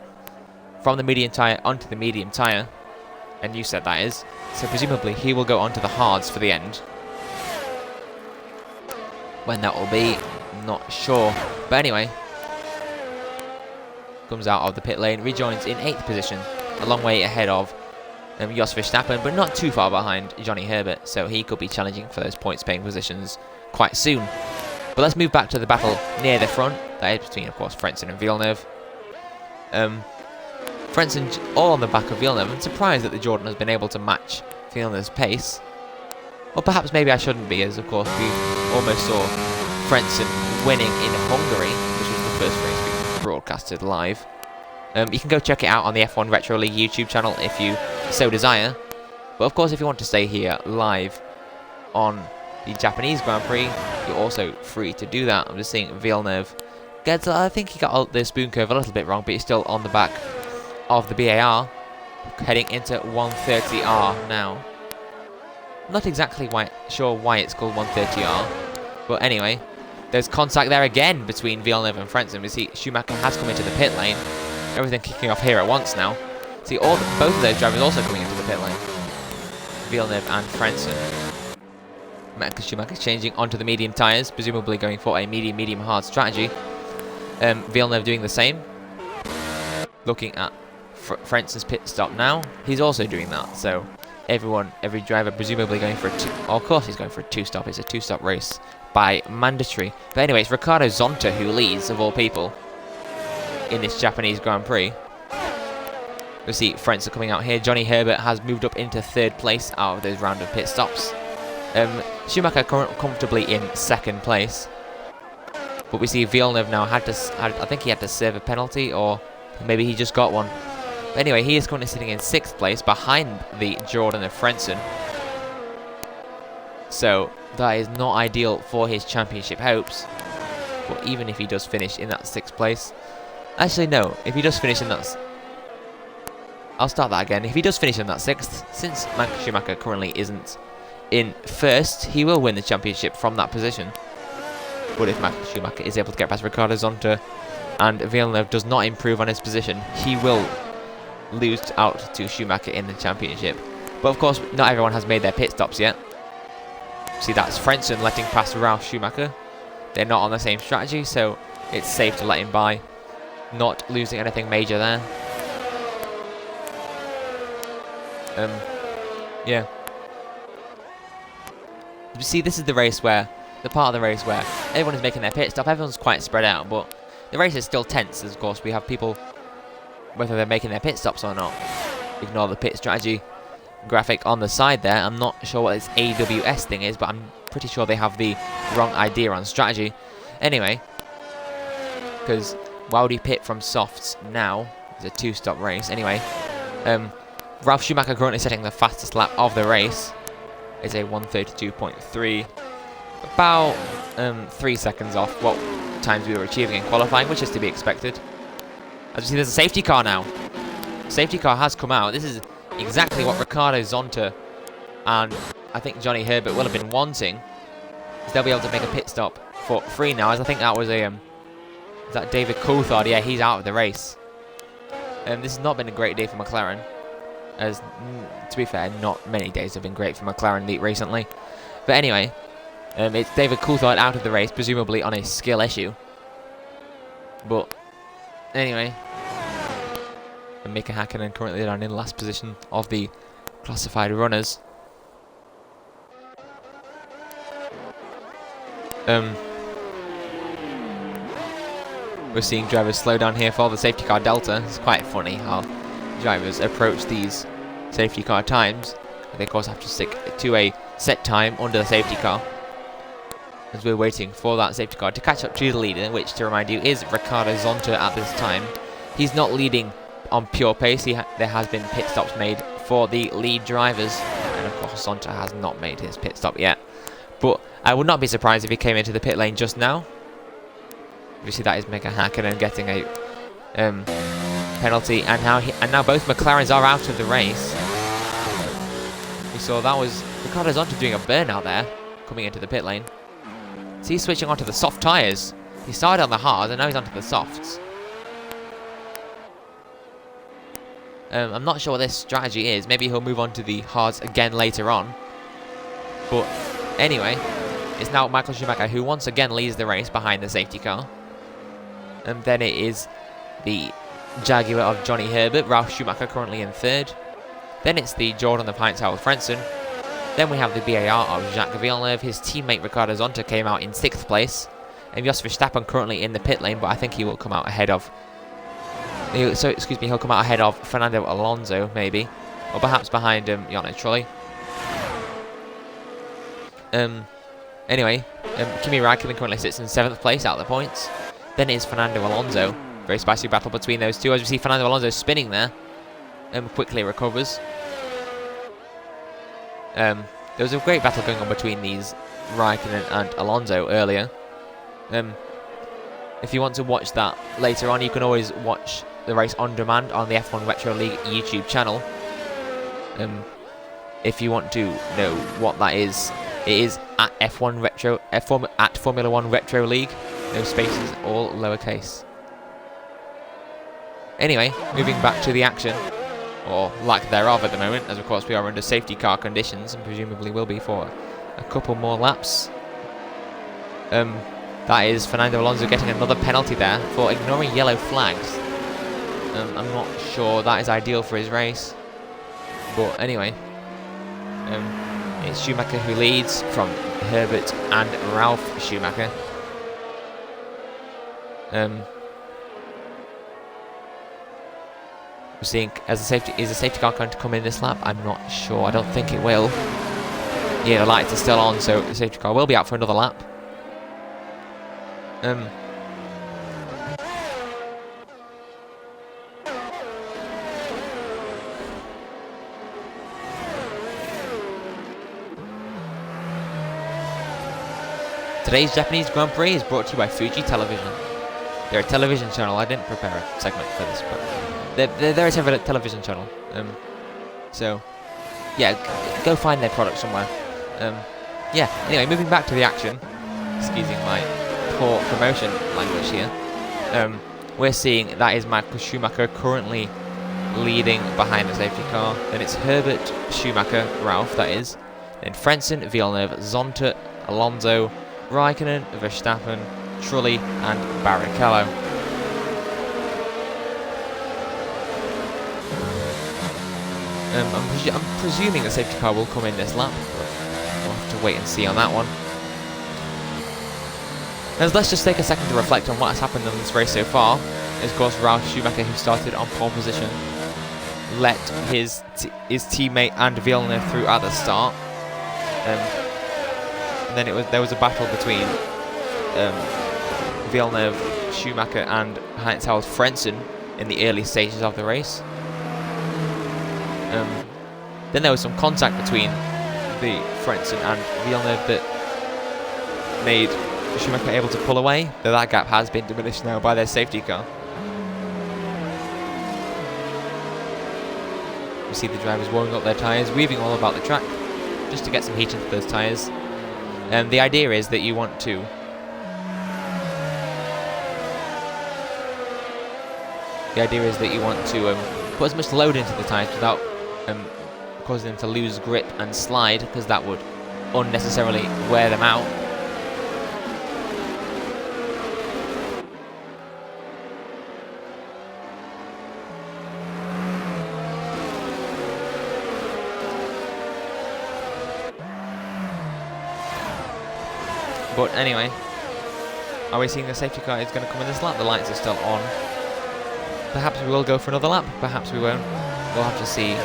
From the medium tyre onto the medium tyre. And you said that is. So presumably he will go onto the hards for the end. When that will be, not sure. But anyway. Comes out of the pit lane, rejoins in 8th position. A long way ahead of Jos Verstappen, but not too far behind Johnny Herbert, so he could be challenging for those points-paying positions quite soon. But let's move back to the battle near the front. That is between, of course, Frentzen and Villeneuve. Frentzen all on the back of Villeneuve. I'm surprised that the Jordan has been able to match Villeneuve's pace. Or perhaps maybe I shouldn't be, as of course we almost saw Frentzen winning in Hungary, which was the first race we broadcasted live. You can go check it out on the F1 Retro League YouTube channel if you so desire. But of course, if you want to stay here live on the Japanese Grand Prix, you're also free to do that. I'm just seeing Villeneuve gets, I think he got the spoon curve a little bit wrong, but he's still on the back of the BAR, heading into 130R now. Not exactly sure why it's called 130R, but anyway, there's contact there again between Villeneuve and Frentzen. We see Schumacher has come into the pit lane. Everything kicking off here at once now. See, both of those drivers also coming into the pit lane. Villeneuve and Frentzen. Schumacher's changing onto the medium tyres, presumably going for a medium hard strategy. Villeneuve doing the same. Looking at Frentzen's pit stop now. He's also doing that, so every driver presumably going for a of course he's going for a two-stop. It's a two-stop race by mandatory. But anyway, it's Ricardo Zonta who leads, of all people, in this Japanese Grand Prix. We see Frentzen coming out here. Johnny Herbert has moved up into third place out of those round of pit stops. Schumacher comfortably in second place. But we see Villeneuve now I think he had to serve a penalty, or maybe he just got one. But anyway, he is currently sitting in sixth place behind the Jordan of Frentzen. So that is not ideal for his championship hopes. But even if he does finish in that sixth place, actually no, if he does finish in that, I'll start that again. If he does finish in that sixth, since Michael Schumacher currently isn't in first, he will win the championship from that position. But if Michael Schumacher is able to get past Ricardo Zonta and Villeneuve does not improve on his position, he will lose out to Schumacher in the championship. But of course, not everyone has made their pit stops yet. See, that's Frentzen letting past Ralf Schumacher. They're not on the same strategy, so it's safe to let him by. Not losing anything major there. Yeah. You see, this is the part of the race where everyone is making their pit stop. Everyone's quite spread out, but the race is still tense. Of course, we have people, whether they're making their pit stops or not. Ignore the pit strategy graphic on the side there. I'm not sure what this AWS thing is, but I'm pretty sure they have the wrong idea on strategy. Anyway, because why would he pit from softs now? It's a two-stop race. Anyway, Ralf Schumacher currently setting the fastest lap of the race. Is a 1:32.3, about 3 seconds off what times we were achieving in qualifying, which is to be expected. As you see, there's a safety car now. Safety car has come out. This is exactly what Ricardo Zonta and I think Johnny Herbert will have been wanting, is they'll be able to make a pit stop for free now. As I think that was a is that David Coulthard? Yeah, he's out of the race. This has not been a great day for McLaren. As, to be fair, not many days have been great for McLaren recently. But anyway, it's David Coulthard out of the race, presumably on a skill issue. But anyway, and Mika Hakkinen currently down in last position of the classified runners. We're seeing drivers slow down here for the safety car delta. It's quite funny how drivers approach these safety car times. They of course have to stick to a set time under the safety car, as we're waiting for that safety car to catch up to the leader, which, to remind you, is Ricardo Zonta at this time. He's not leading on pure pace. There has been pit stops made for the lead drivers, and of course Zonta has not made his pit stop yet. But I would not be surprised if he came into the pit lane just now. You see that is Mika Hakkinen getting a penalty, and now both McLarens are out of the race. We saw that was Ricardo Zonta doing a burnout there, coming into the pit lane. So he's switching onto the soft tyres. He started on the hard, and now he's onto the softs. I'm not sure what this strategy is. Maybe he'll move on to the hards again later on. But anyway, it's now Michael Schumacher who once again leads the race behind the safety car. And then it is the Jaguar of Johnny Herbert, Ralf Schumacher currently in third. Then it's the Jordan of Heinz-Harald Frentzen. Then we have the BAR of Jacques Villeneuve. His teammate Ricardo Zonta came out in sixth place. And Jos Verstappen currently in the pit lane, but I think he will come out ahead of... he'll come out ahead of Fernando Alonso, maybe. Or perhaps behind Jarno Trulli. Anyway, Kimi Räikkönen currently sits in 7th place out of the points. Then it is Fernando Alonso. Very spicy battle between those two. As we see Fernando Alonso spinning there. Quickly recovers. There was a great battle going on between these Räikkönen and Alonso earlier. If you want to watch that later on, you can always watch the race on demand on the F1 Retro League YouTube channel. If you want to know what that is, it is at F1 Retro, at Formula 1 Retro League. No spaces, all lowercase. Anyway, moving back to the action, or lack thereof at the moment, as of course we are under safety car conditions, and presumably will be for a couple more laps. That is Fernando Alonso getting another penalty there for ignoring yellow flags. I'm not sure that is ideal for his race, but anyway. It's Schumacher who leads from Herbert and Ralf Schumacher. We're seeing, is the safety car going to come in this lap? I'm not sure. I don't think it will. Yeah, the lights are still on, so the safety car will be out for another lap. Today's Japanese Grand Prix is brought to you by Fuji Television. They're a television channel. I didn't prepare a segment for this, but they're a television channel. So, yeah, go find their product somewhere. Yeah, anyway, moving back to the action. Excusing my poor promotion language here. We're seeing that is Michael Schumacher currently leading behind the safety car. Then it's Herbert, Schumacher, Ralf, that is. Then Frentzen, Villeneuve, Zonta, Alonso, Räikkönen, Verstappen, Trulli, and Barrichello. I'm presuming the safety car will come in this lap. We'll have to wait and see on that one. Now, let's just take a second to reflect on what has happened in this race so far. Of course, Ralf Schumacher, who started on pole position, let his teammate and Villeneuve through at the start. And then there was a battle between Villeneuve, Schumacher, and Heinz-Harald Frentzen in the early stages of the race. Then there was some contact between the Frentzen and Villeneuve that made Schumacher able to pull away, though that gap has been diminished now by their safety car. We see the drivers warming up their tyres, weaving all about the track, just to get some heat into those tyres. The idea is that you want to put as much load into the tyres without causing them to lose grip and slide, because that would unnecessarily wear them out. But anyway, are we seeing the safety car is going to come in this lap? The lights are still on. Perhaps we will go for another lap, perhaps we won't. We'll have to see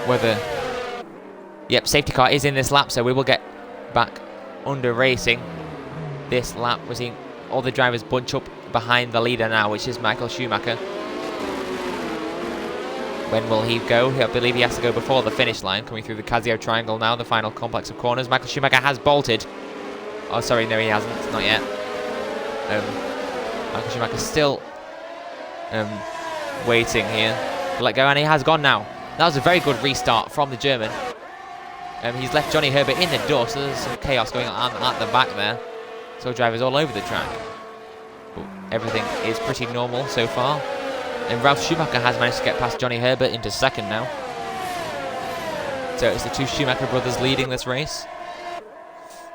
whether... Yep, safety car is in this lap, so we will get back under racing this lap. We're seeing all the drivers bunch up behind the leader now, which is Michael Schumacher. When will he go? I believe he has to go before the finish line, coming through the Casio Triangle now, the final complex of corners. Michael Schumacher has bolted. Oh, sorry, no, he hasn't. Not yet. Michael Schumacher still waiting here to let go, and he has gone now. That was a very good restart from the German. He's left Johnny Herbert in the dust, so there's some chaos going on at the back there. So drivers all over the track. But everything is pretty normal so far. And Ralf Schumacher has managed to get past Johnny Herbert into second now. So it's the two Schumacher brothers leading this race.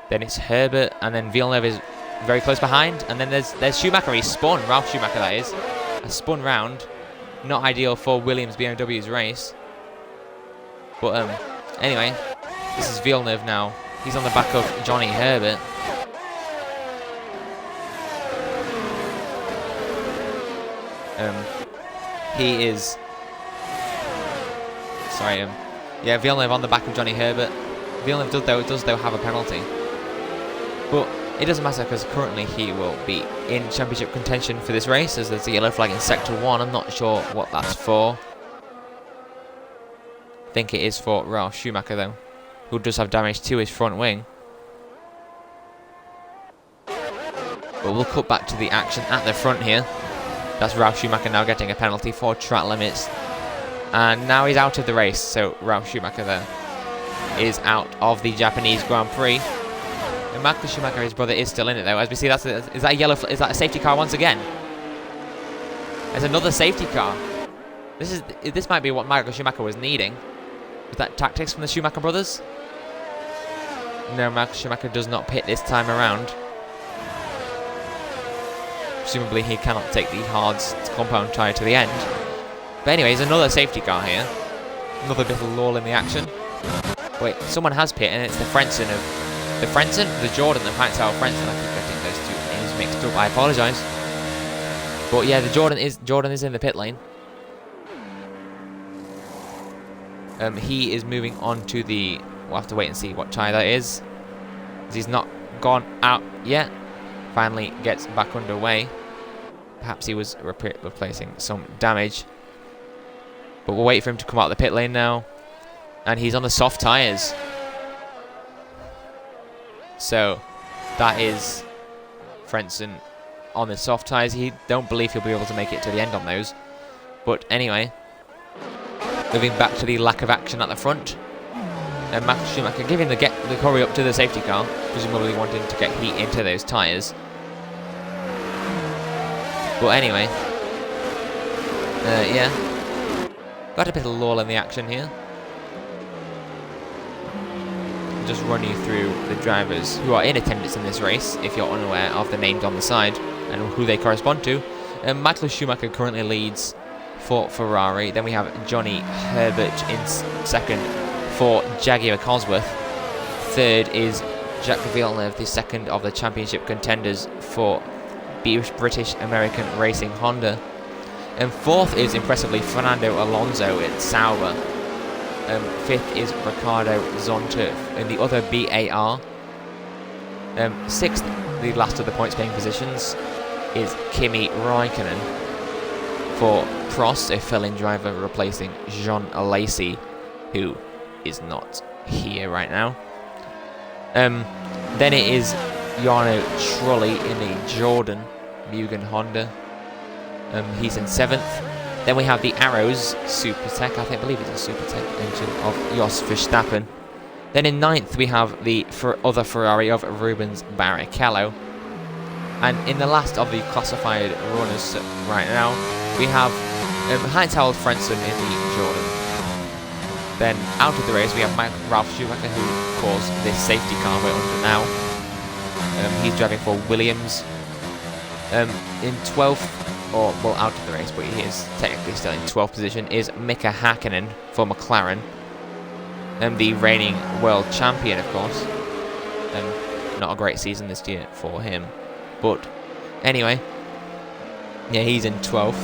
Then it's Herbert, and then Villeneuve is very close behind. And then there's Schumacher. He spun, Ralf Schumacher that is. A spun round. Not ideal for Williams BMW's race. But anyway, this is Villeneuve now. He's on the back of Johnny Herbert. He is... Sorry, yeah, Villeneuve on the back of Johnny Herbert. Villeneuve does though have a penalty. But it doesn't matter because currently he will be in championship contention for this race, as there's a yellow flag in Sector 1. I'm not sure what that's for. I think it is for Ralf Schumacher though, who does have damage to his front wing. But we'll cut back to the action at the front here. That's Ralf Schumacher now getting a penalty for track limits. And now he's out of the race, so Ralf Schumacher there is out of the Japanese Grand Prix. And Michael Schumacher, his brother, is still in it though. As we see, is that a yellow? Is that a safety car once again? There's another safety car. This might be what Michael Schumacher was needing. Was that tactics from the Schumacher brothers? No, Michael Schumacher does not pit this time around. Presumably he cannot take the hard compound tyre to the end. But anyways, another safety car here. Another bit of lull in the action. Wait, someone has pit, and it's the Frentzen of... The Jordan of Heinz-Harald Frentzen. I keep getting those two names mixed up, I apologise. But yeah, the Jordan is in the pit lane. He is moving on to the... We'll have to wait and see what tyre that is. As he's not gone out yet. Finally gets back underway. Perhaps he was replacing some damage. But we'll wait for him to come out of the pit lane now. And he's on the soft tyres. So, that is Frentzen on the soft tyres. He don't believe he'll be able to make it to the end on those. But anyway, moving back to the lack of action at the front. And Max Schumacher giving the hurry up to the safety car, presumably wanting to get heat into those tyres. But anyway, yeah, got a bit of lull in the action here. I'll just run you through the drivers who are in attendance in this race, if you're unaware of the names on the side and who they correspond to. Michael Schumacher currently leads for Ferrari. Then we have Johnny Herbert in second for Jaguar Cosworth. Third is Jacques Villeneuve, the second of the championship contenders for British American Racing Honda. And fourth is impressively Fernando Alonso in Sauber. Fifth is Ricardo Zonta in the other BAR. Sixth, the last of the points paying positions, is Kimi Raikkonen for Prost, a fill-in driver replacing Jean Alesi, who is not here right now. Then it is Jarno Trulli in the Jordan Mugen Honda. He's in 7th. Then we have the Arrows Supertech, I believe it's a Supertech engine of Jos Verstappen. Then in 9th we have the other Ferrari of Rubens Barrichello. And in the last of the classified runners right now, we have Heinz-Harald Frentzen in the Jordan. Then out of the race we have Ralf Schumacher, who caused this safety car we're under now. He's driving for Williams. In 12th, or well out of the race, but he is technically still in 12th position, is Mika Hakkinen for McLaren. The reigning world champion, of course. Not a great season this year for him. But anyway, yeah, he's in 12th.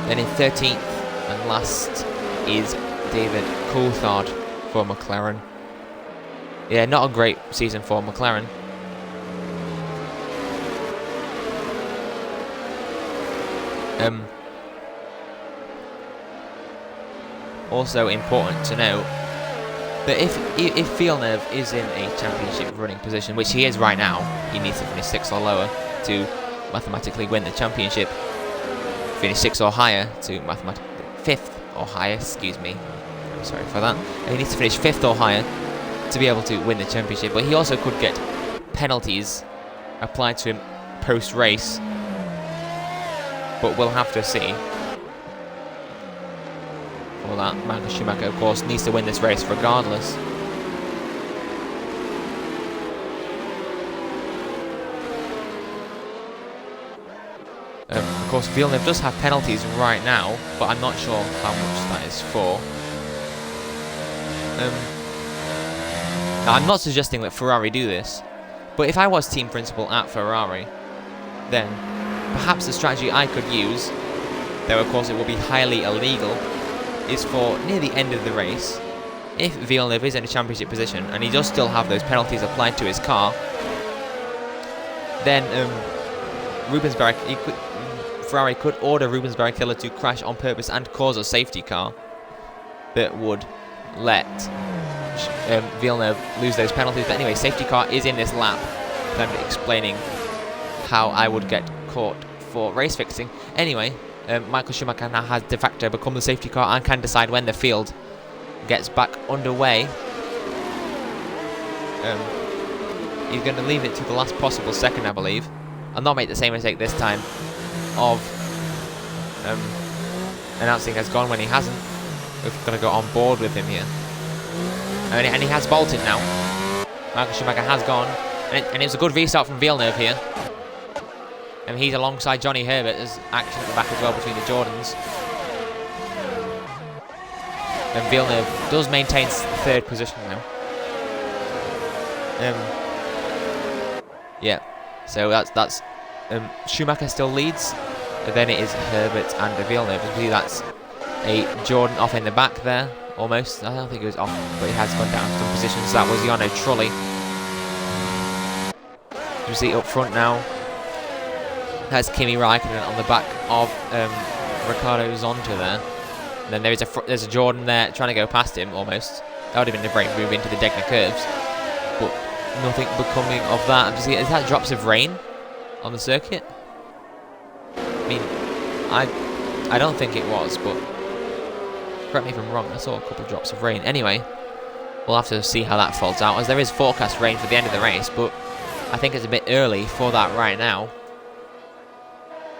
Then in 13th and last is David Coulthard for McLaren. Yeah, not a great season for McLaren. Also important to note that if Villeneuve is in a championship running position, which he is right now, he needs to finish 6th or lower to mathematically win the championship. Finish 6th or higher to mathematically 5th or higher, excuse me. I'm sorry for that. He needs to finish 5th or higher to be able to win the championship, but he also could get penalties applied to him post-race. But we'll have to see. For that, Michael Schumacher, of course, needs to win this race regardless. Of course, Villeneuve does have penalties right now, but I'm not sure how much that is for. Now, I'm not suggesting that Ferrari do this, but if I was team principal at Ferrari, then perhaps the strategy I could use, though of course it will be highly illegal, is for near the end of the race, if Villeneuve is in a championship position and he does still have those penalties applied to his car, then Ferrari could order Rubens Barrichello to crash on purpose and cause a safety car that would let Villeneuve lose those penalties. But anyway, safety car is in this lap. I'm explaining how I would get caught for race fixing. Anyway, Michael Schumacher now has de facto become the safety car and can decide when the field gets back underway. He's going to leave it to the last possible second, I believe, and not make the same mistake this time of announcing has gone when he hasn't. We're going to go on board with him here. And he has bolted now. Michael Schumacher has gone. And it was a good restart from Villeneuve here. And he's alongside Johnny Herbert. There's action at the back as well between the Jordans. And Villeneuve does maintain third position now. Yeah. So that's Schumacher still leads. But then it is Herbert and Villeneuve. You see that's a Jordan off in the back there. Almost. I don't think it was off, but he has gone down some positions. That was Jarno Trulli. You see up front now. That's Kimi Raikkonen on the back of Riccardo Zonta there. And then there's a Jordan there trying to go past him almost. That would have been a great move into the Degner curves. But nothing becoming of that. Is that drops of rain on the circuit? I mean, I don't think it was, but correct me if I'm wrong, I saw a couple of drops of rain. Anyway, we'll have to see how that folds out, as there is forecast rain for the end of the race, but I think it's a bit early for that right now.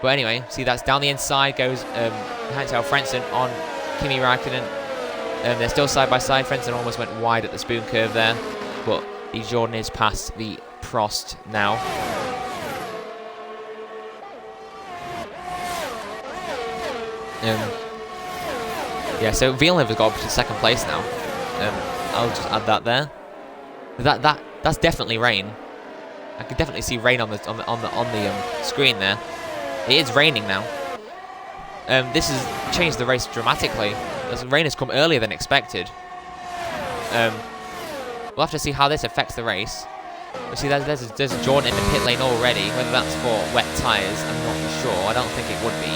But anyway, see that's down the inside goes Heinz-Harald Frentzen on Kimi Raikkonen. They're still side by side. Frentzen almost went wide at the spoon curve there, but the Jordan is past the Prost now. Yeah, so Villeneuve has got up to second place now. I'll just add that there. That's definitely rain. I can definitely see rain on the screen there. It is raining now. This has changed the race dramatically. The rain has come earlier than expected. We'll have to see how this affects the race. You see, there's a Jordan in the pit lane already. Whether that's for wet tyres, I'm not sure. I don't think it would be.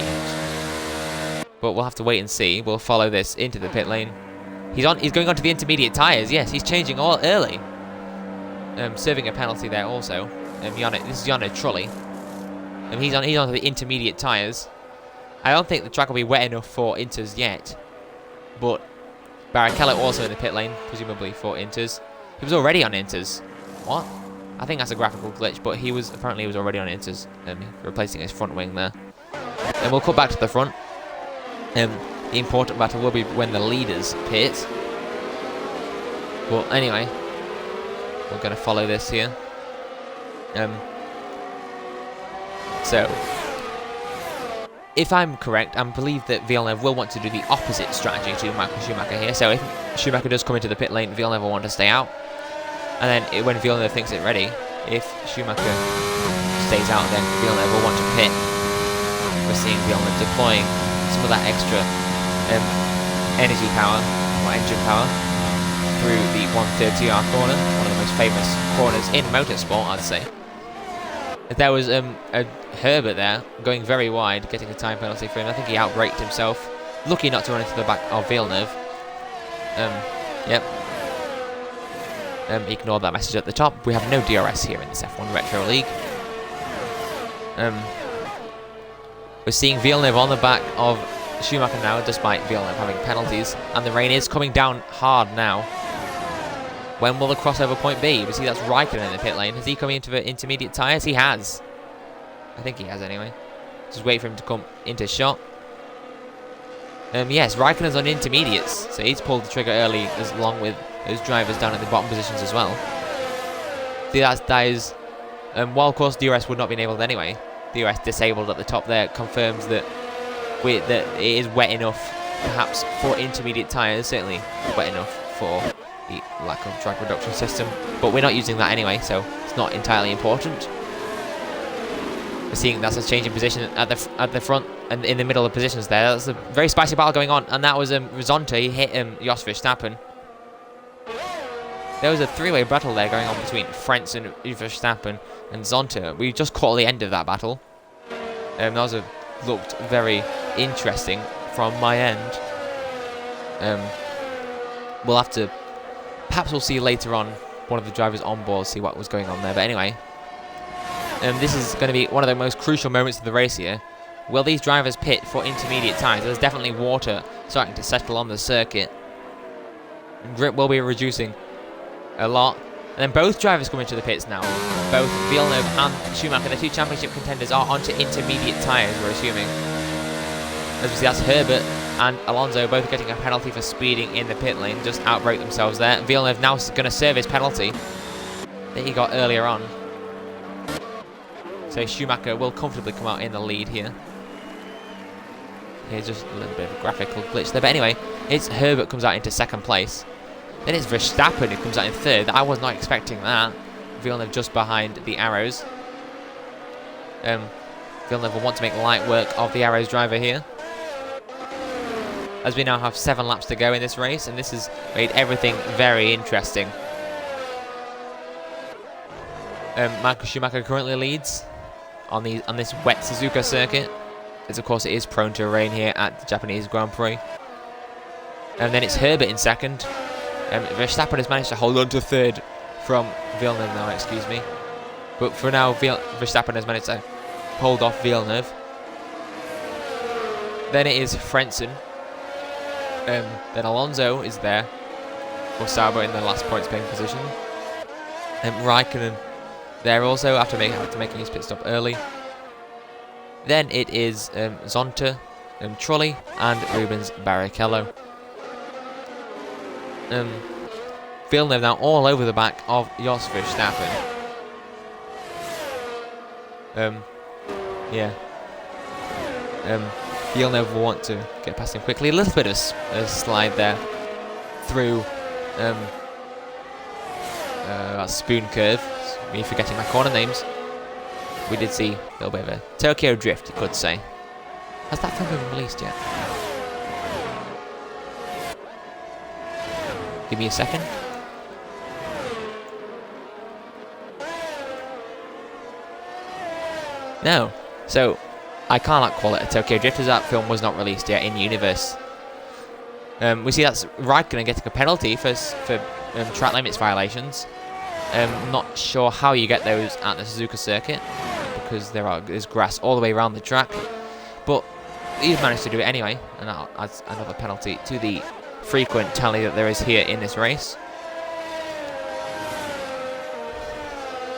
But we'll have to wait and see. We'll follow this into the pit lane. He's going on to the intermediate tyres. Yes, he's changing all early. Serving a penalty there also. This is Jarno Trulli. He's on to the intermediate tyres. I don't think the track will be wet enough for inters yet. But Barrichello also in the pit lane, presumably for inters. He was already on inters. What? I think that's a graphical glitch, but apparently he was already on inters, replacing his front wing there. And we'll cut back to the front. The important battle will be when the leaders pit. But anyway, we're going to follow this here. So, if I'm correct, I believe that Villeneuve will want to do the opposite strategy to Michael Schumacher here. So if Schumacher does come into the pit lane, Villeneuve will want to stay out. And then when Villeneuve thinks it's ready, if Schumacher stays out, then Villeneuve will want to pit. We're seeing Villeneuve deploying some of that extra energy power, or engine power, through the 130R corner, one of the most famous corners in motorsport, I'd say. There was a Herbert there, going very wide, getting a time penalty for him. I think he outbraked himself. Lucky not to run into the back of Villeneuve. Yep. Ignore that message at the top. We have no DRS here in this F1 Retro League. We're seeing Villeneuve on the back of Schumacher now, despite Villeneuve having penalties. And the rain is coming down hard now. When will the crossover point be? We see that's Raikkonen in the pit lane. Has he come into the intermediate tyres? He has. I think he has anyway. Just wait for him to come into shot. Yes, Raikkonen's on intermediates, so he's pulled the trigger early, along with those drivers down in the bottom positions as well. See, that is... while of course DRS would not be enabled anyway, DRS disabled at the top there confirms that it is wet enough, perhaps for intermediate tyres, certainly wet enough for the lack of drag reduction system, but we're not using that anyway, so it's not entirely important. We're seeing that's a change in position at the front and in the middle of positions there. That's a very spicy battle going on, and that was Zonta. He hit Jos Verstappen. There was a three-way battle there going on between Frentzen, Verstappen, and Zonta. We just caught the end of that battle. Looked very interesting from my end. We'll have to... Perhaps we'll see later on one of the drivers on board, see what was going on there. But anyway, this is going to be one of the most crucial moments of the race here. Will these drivers pit for intermediate tyres? There's definitely water starting to settle on the circuit. Grip will be reducing a lot. And then both drivers come into the pits now. Both Villeneuve and Schumacher, the two championship contenders, are onto intermediate tyres, we're assuming. As we see, that's Herbert and Alonso both getting a penalty for speeding in the pit lane. Just outbreak themselves there. Villeneuve now going to serve his penalty that he got earlier on. So Schumacher will comfortably come out in the lead here. Here's just a little bit of a graphical glitch there. But anyway, it's Herbert comes out into second place. Then it's Verstappen who comes out in third. I was not expecting that. Villeneuve just behind the Arrows. Villeneuve will want to make light work of the Arrows driver here. As we now have 7 laps to go in this race, and this has made everything very interesting. Michael Schumacher currently leads on this wet Suzuka circuit, as of course it is prone to rain here at the Japanese Grand Prix. And then it's Herbert in second. Verstappen has managed to hold on to third from Villeneuve now, excuse me. But for now, Verstappen has managed to hold off Villeneuve. Then it is Frentzen. Then Alonso is there for Sauber in the last points paying position. Raikkonen there also after making his pit stop early. Then it is Zonta, Trulli, and Rubens Barrichello. Villeneuve now all over the back of Jos Verstappen. Villeneuve will want to get past him quickly. A little bit of a slide there through that spoon curve. Me forgetting my corner names. We did see a little bit of a Tokyo drift, you could say. Has that film been released yet? Give me a second. No. So, I cannot call it a Tokyo drift as that film was not released yet in universe. We see that's Raikkonen getting a penalty for track limits violations. Not sure how you get those at the Suzuka circuit because there's grass all the way around the track. But he's managed to do it anyway, and that adds another penalty to the frequent tally that there is here in this race.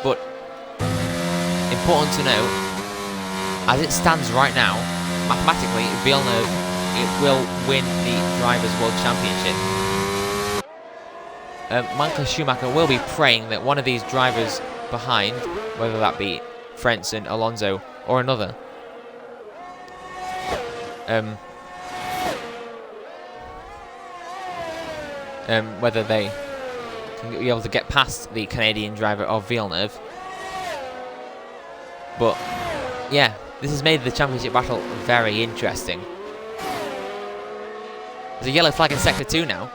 But important to note, as it stands right now, mathematically, Villeneuve will win the Drivers' World Championship. Michael Schumacher will be praying that one of these drivers behind, whether that be Frentzen, Alonso, or another, whether they can be able to get past the Canadian driver of Villeneuve. But yeah, this has made the championship battle very interesting. There's a yellow flag in Sector 2 now.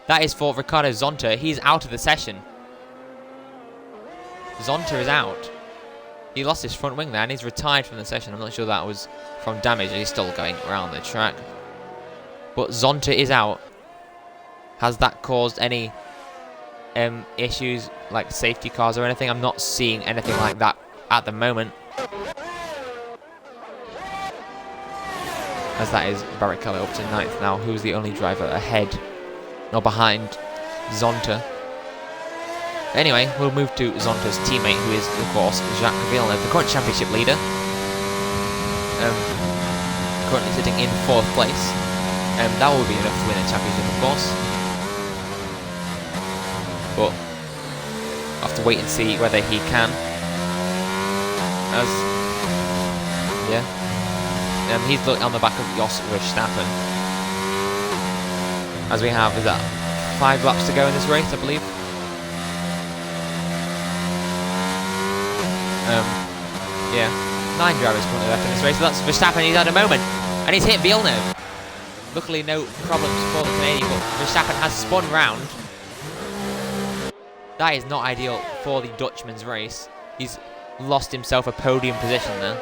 That is for Ricardo Zonta. He's out of the session. Zonta is out. He lost his front wing there and he's retired from the session. I'm not sure that was from damage. He's still going around the track. But Zonta is out. Has that caused any issues like safety cars or anything? I'm not seeing anything like that at the moment. As that is Barrichello up to 9th now, who's the only driver ahead, or behind Zonta. Anyway, we'll move to Zonta's teammate, who is, of course, Jacques Villeneuve, the current championship leader. Currently sitting in 4th place. That will be enough to win a championship, of course. But we'll have to wait and see whether he can. He's on the back of Jos Verstappen. As we have, is that 5 laps to go in this race, I believe? Yeah, 9 drivers currently left in this race. So that's Verstappen, he's had a moment. And he's hit Villeneuve. Luckily no problems for the Canadian, but Verstappen has spun round. That is not ideal for the Dutchman's race. He's lost himself a podium position there.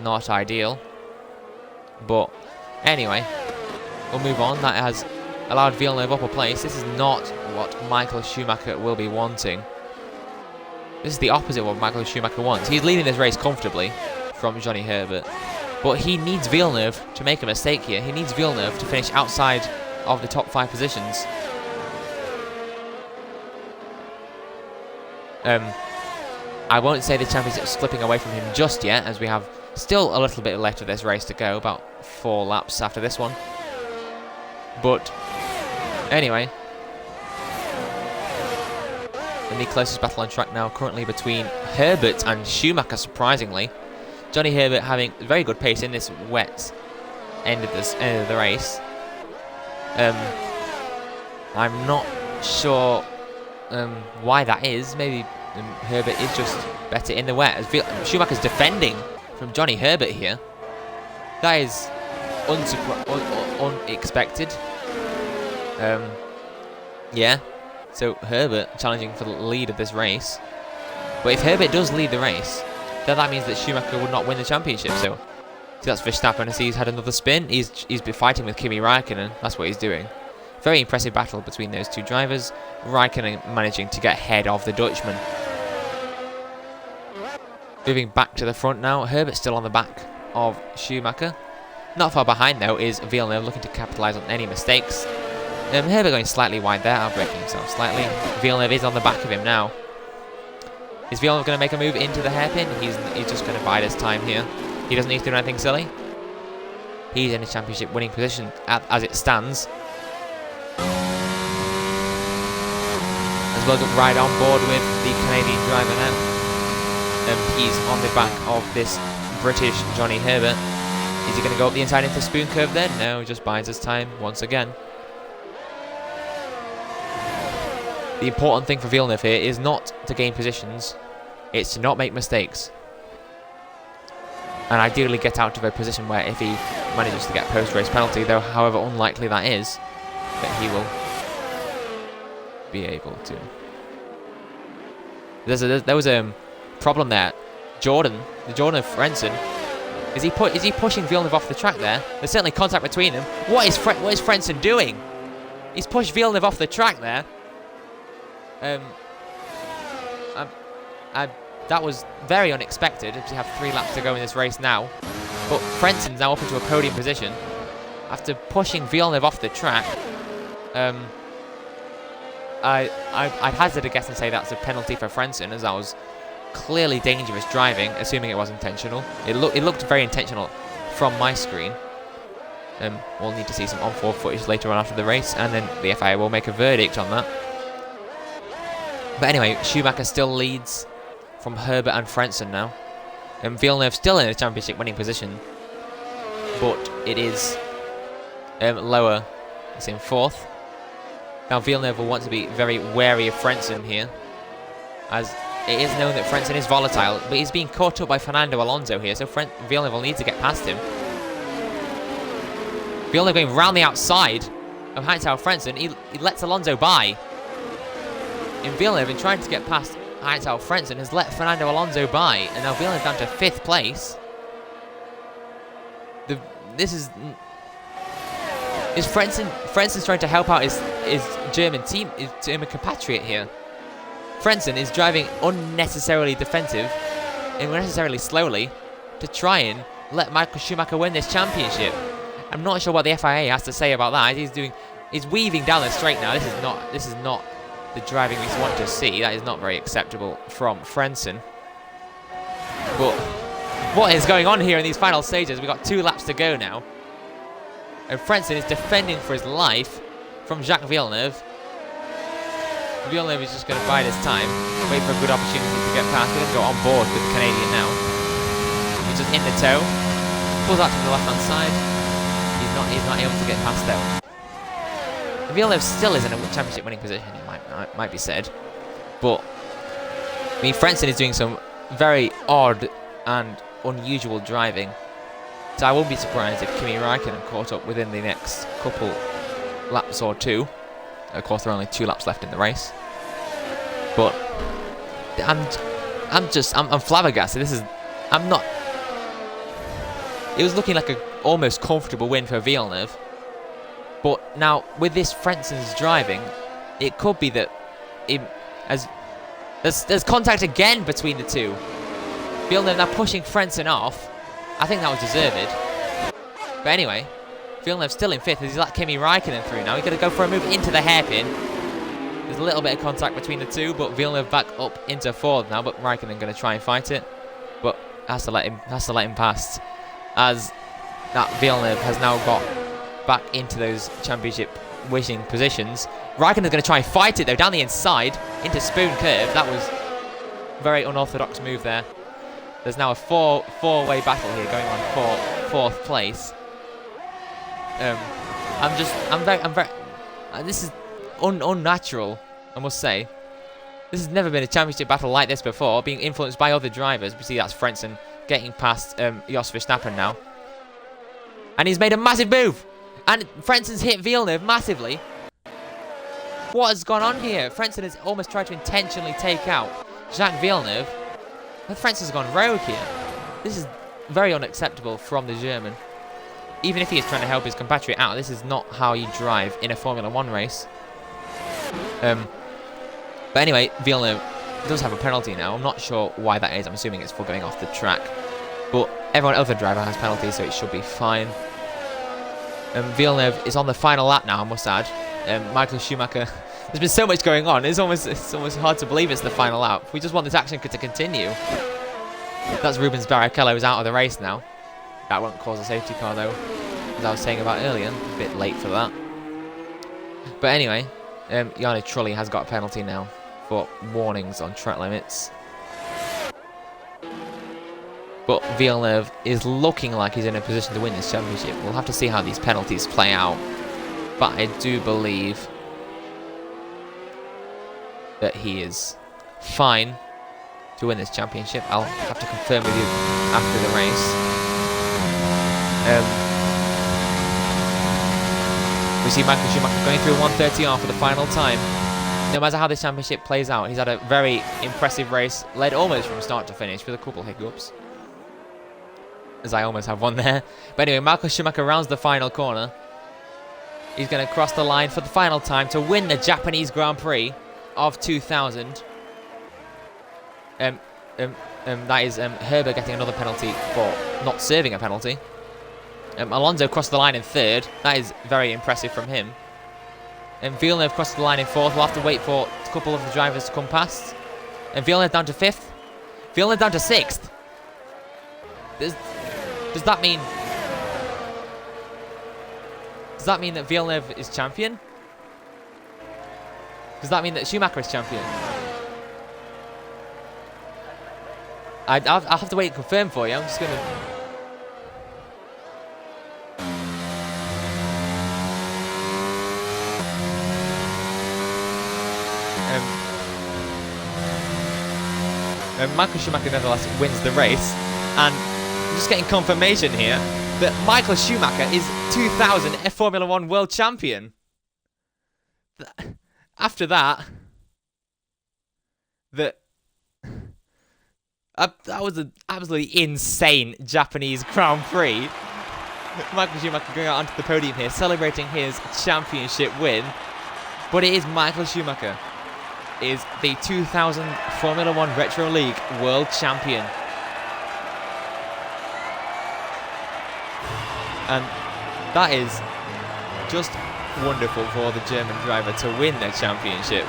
Not ideal. But anyway, we'll move on. That has allowed Villeneuve up a place. This is not what Michael Schumacher will be wanting. This is the opposite of what Michael Schumacher wants. He's leading this race comfortably from Johnny Herbert. But he needs Villeneuve to make a mistake here. He needs Villeneuve to finish outside of the top 5 positions. I won't say the championship's slipping away from him just yet, as we have still a little bit left of this race to go, about 4 laps after this one. But anyway, in the closest battle on track now, currently between Herbert and Schumacher, surprisingly. Johnny Herbert having very good pace in this wet end of the race. I'm not sure why that is. Maybe Herbert is just better in the wet. As Schumacher's defending from Johnny Herbert here. That is unexpected. Yeah. So Herbert challenging for the lead of this race. But if Herbert does lead the race, then that means that Schumacher would not win the championship. So that's Verstappen as he's had another spin. He's been fighting with Kimi Raikkonen. That's what he's doing. Very impressive battle between those two drivers. Raikkonen managing to get ahead of the Dutchman. Moving back to the front now. Herbert still on the back of Schumacher. Not far behind though is Villeneuve, looking to capitalise on any mistakes. Herbert going slightly wide there, outbraking himself slightly. Villeneuve is on the back of him now. Is Villeneuve going to make a move into the hairpin? He's just going to bide his time here. He doesn't need to do anything silly. He's in a championship winning position as it stands. As well, got right on board with the Canadian driver now. He's on the back of this British Johnny Herbert. Is he going to go up the inside into spoon curve then? No, just bides his time once again. The important thing for Villeneuve here is not to gain positions, it's to not make mistakes. And ideally get out of a position where if he manages to get post-race penalty, though however unlikely that is, that he will be able to. There was a problem there. Jordan of Frentzen, is he pushing Villeneuve off the track there? There's certainly contact between them. What is Frentzen doing? He's pushed Villeneuve off the track there. That was very unexpected, as we have 3 laps to go in this race now. But Frentzen's now up into a podium position after pushing Villeneuve off the track. I'd hazard a guess and say that's a penalty for Frentzen, as that was clearly dangerous driving, assuming it was intentional. It looked very intentional from my screen. We'll need to see some on-board footage later on after the race, and then the FIA will make a verdict on that. But anyway, Schumacher still leads from Herbert and Frentzen now. Villeneuve still in a championship winning position, but it is lower. It's in 4th. Now Villeneuve will want to be very wary of Frentzen here, as it is known that Frentzen is volatile, but he's being caught up by Fernando Alonso here, so Villeneuve will need to get past him. Villeneuve going round the outside of Heinz-Harald Frentzen. He lets Alonso by. In Villeneuve, in trying to get past Heinz-Harald Frentzen, has let Fernando Alonso by, and now Villeneuve down to 5th place. Frenzen's trying to help out his German compatriot here. Frentzen is driving unnecessarily defensive and unnecessarily slowly to try and let Michael Schumacher win this championship. I'm not sure what the FIA has to say about that. He's weaving down the straight now. This is not the driving we want to see. That is not very acceptable from Frentzen. But what is going on here in these final stages? We've got 2 laps to go now. And Frentzen is defending for his life from Jacques Villeneuve. Villeneuve is just going to bide his time, wait for a good opportunity to get past. He's going to go on board with the Canadian now. He's just in the tow. Pulls out to the left-hand side. He's not able to get past though. Villeneuve still is in a championship winning position, it might be said. But I mean, Frentzen is doing some very odd and unusual driving. So I won't be surprised if Kimi Raikkonen caught up within the next couple laps or 2. Of course, there are only 2 laps left in the race. But I'm flabbergasted. I'm not. It was looking like a almost comfortable win for Villeneuve. But now with this Frenzen's driving, it could be that there's contact again between the two. Villeneuve now pushing Frenzen off. I think that was deserved. But anyway, Villeneuve still in 5th. He's let Kimi Raikkonen through now. He's going to go for a move into the hairpin. There's a little bit of contact between the two, but Villeneuve back up into 4th now. But Raikkonen going to try and fight it, but has to let him pass, as that Villeneuve has now got back into those championship wishing positions. Raikkonen's going to try and fight it though down the inside into spoon curve. That was a very unorthodox move there. There's now a four-way battle here going on for 4th place. This is unnatural, I must say. This has never been a championship battle like this before, being influenced by other drivers. We see that's Frentzen getting past Jos Verstappen now. And he's made a massive move! And Frenzen's hit Villeneuve massively. What has gone on here? Frentzen has almost tried to intentionally take out Jacques Villeneuve. But Frenzen's gone rogue here. This is very unacceptable from the German. Even if he is trying to help his compatriot out, this is not how you drive in a Formula 1 race. But anyway, Villeneuve does have a penalty now. I'm not sure why that is. I'm assuming it's for going off the track. But every other driver has penalties, so it should be fine. Villeneuve is on the final lap now, I must add. Michael Schumacher. There's been so much going on. It's almost hard to believe it's the final lap. We just want this action to continue. That's Rubens Barrichello is out of the race now. That won't cause a safety car though, as I was saying about earlier. A bit late for that. But anyway, Jarno Trulli has got a penalty now for warnings on track limits. But Villeneuve is looking like he's in a position to win this championship. We'll have to see how these penalties play out. But I do believe that he is fine to win this championship. I'll have to confirm with you after the race. We see Michael Schumacher going through 130R for the final time. No matter how this championship plays out, he's had a very impressive race, led almost from start to finish with a couple hiccups, as I almost have one there. But anyway, Michael Schumacher rounds the final corner. He's going to cross the line for the final time to win the Japanese Grand Prix of 2000. That is Herber getting another penalty for not serving a penalty. Alonso crossed the line in 3rd. That is very impressive from him. And Villeneuve crossed the line in 4th. We'll have to wait for a couple of the drivers to come past. And Villeneuve down to 5th. Villeneuve down to 6th. Does that mean that Villeneuve is champion? Does that mean that Schumacher is champion? I'll have to wait and confirm for you. I'm just going to... Michael Schumacher nevertheless wins the race, and I'm just getting confirmation here that Michael Schumacher is 2000 Formula 1 World Champion. After that was an absolutely insane Japanese Grand Prix. Michael Schumacher going out onto the podium here, celebrating his championship win. But it is Michael Schumacher is the 2000 Formula 1 Retro League World Champion. And that is just wonderful for the German driver to win the championship.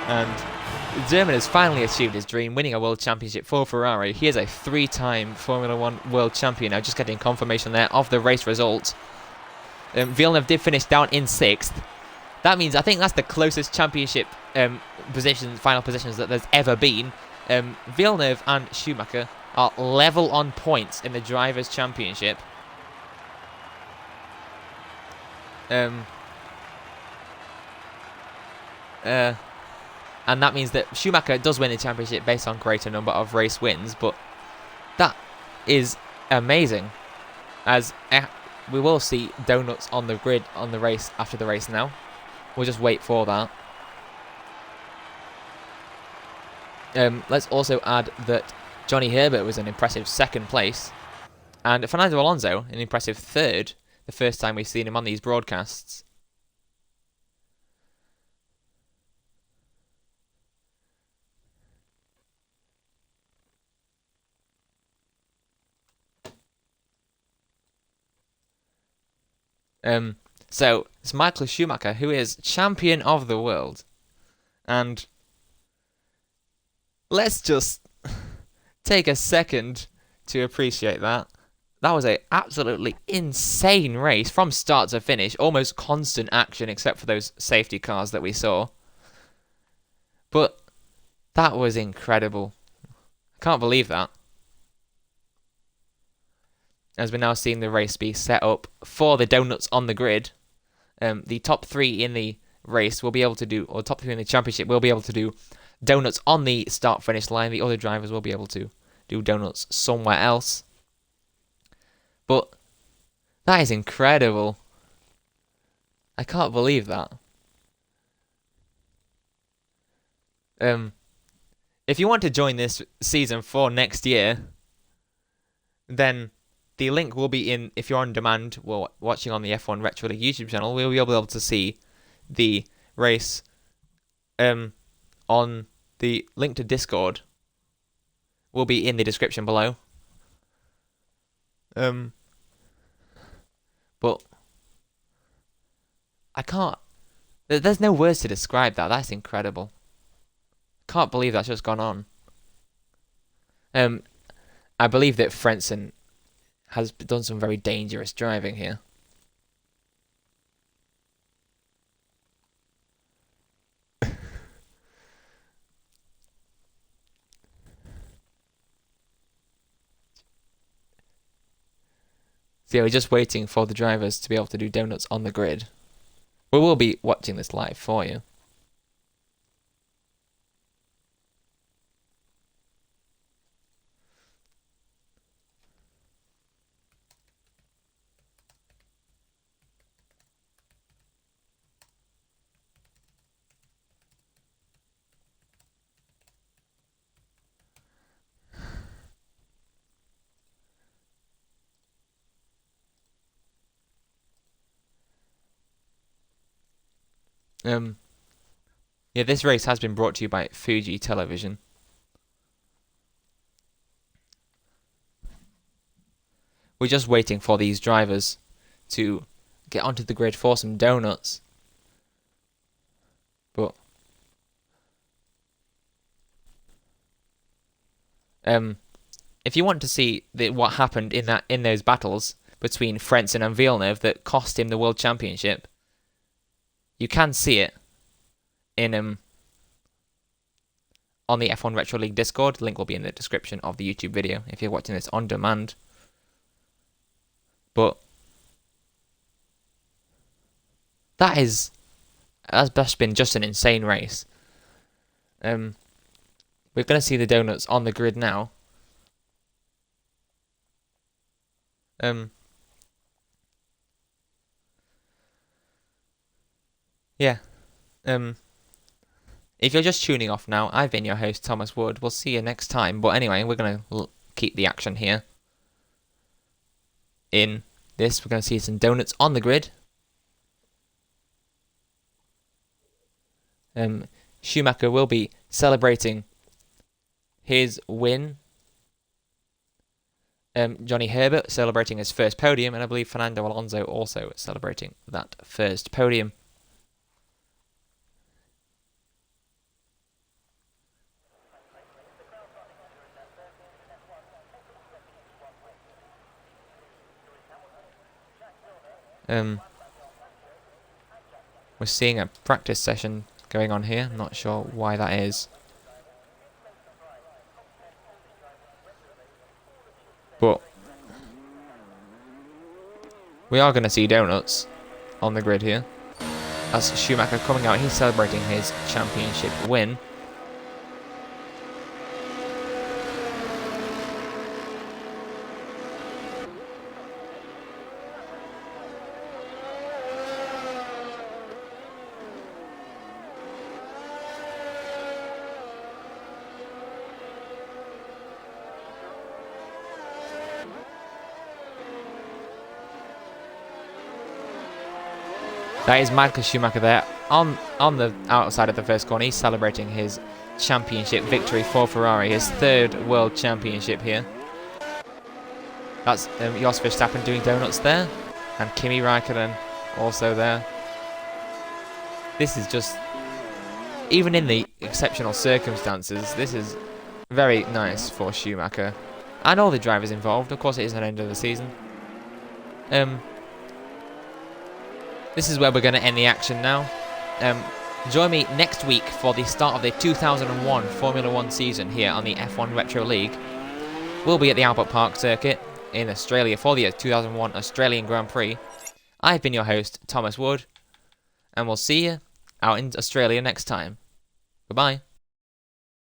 And the German has finally achieved his dream, winning a world championship for Ferrari. He is a 3-time Formula 1 world champion. Now, just getting confirmation there of the race result. Villeneuve did finish down in 6th. That means I think that's the closest championship final positions that there's ever been. Villeneuve and Schumacher are level on points in the Drivers' Championship. And that means that Schumacher does win the championship based on greater number of race wins, but that is amazing, as we will see donuts on the grid on the race after the race now. We'll just wait for that. Let's also add that Johnny Herbert was an impressive 2nd place, and Fernando Alonso an impressive 3rd, the first time we've seen him on these broadcasts. So it's Michael Schumacher, who is champion of the world, and let's just take a second to appreciate that. That was an absolutely insane race from start to finish, almost constant action except for those safety cars that we saw. But that was incredible. I can't believe that. As we're now seeing the race be set up for the donuts on the grid, the top 3 in the race will be able to do, or top 3 in the championship will be able to do donuts on the start-finish line. The other drivers will be able to do donuts somewhere else. But that is incredible. I can't believe that. If you want to join this season for next year, then the link will be in, if you're on demand, well, watching on the F1 Retro League YouTube channel, we'll be able to see the race on the link to Discord will be in the description below. But I can't, there's no words to describe that. That's incredible. Can't believe that's just gone on. I believe that Frentzen has done some very dangerous driving here. So yeah, we're just waiting for the drivers to be able to do donuts on the grid. We will be watching this live for you. Yeah, this race has been brought to you by Fuji Television. We're just waiting for these drivers to get onto the grid for some donuts. But if you want to see what happened in those battles between Frentzen and Villeneuve that cost him the World Championship, you can see it in on the F1 Retro League Discord. The link will be in the description of the YouTube video if you're watching this on demand. But that's been just an insane race. We're going to see the donuts on the grid now. Yeah. If you're just tuning off now, I've been your host, Thomas Wood. We'll see you next time. But anyway, we're going to keep the action here. In this, we're going to see some donuts on the grid. Schumacher will be celebrating his win. Johnny Herbert celebrating his first podium, and I believe Fernando Alonso also celebrating that first podium. We're seeing a practice session going on here. I'm not sure why that is. But we are going to see donuts on the grid here. As Schumacher coming out, he's celebrating his championship win. That is Michael Schumacher there on the outside of the first corner. He's celebrating his championship victory for Ferrari, his 3rd world championship here. That's Jos Verstappen doing donuts there, and Kimi Raikkonen also there. This is just, even in the exceptional circumstances, this is very nice for Schumacher and all the drivers involved. Of course, it is an end of the season. This is where we're going to end the action now. Join me next week for the start of the 2001 Formula 1 season here on the F1 Retro League. We'll be at the Albert Park circuit in Australia for the 2001 Australian Grand Prix. I've been your host, Thomas Wood, and we'll see you out in Australia next time. Goodbye.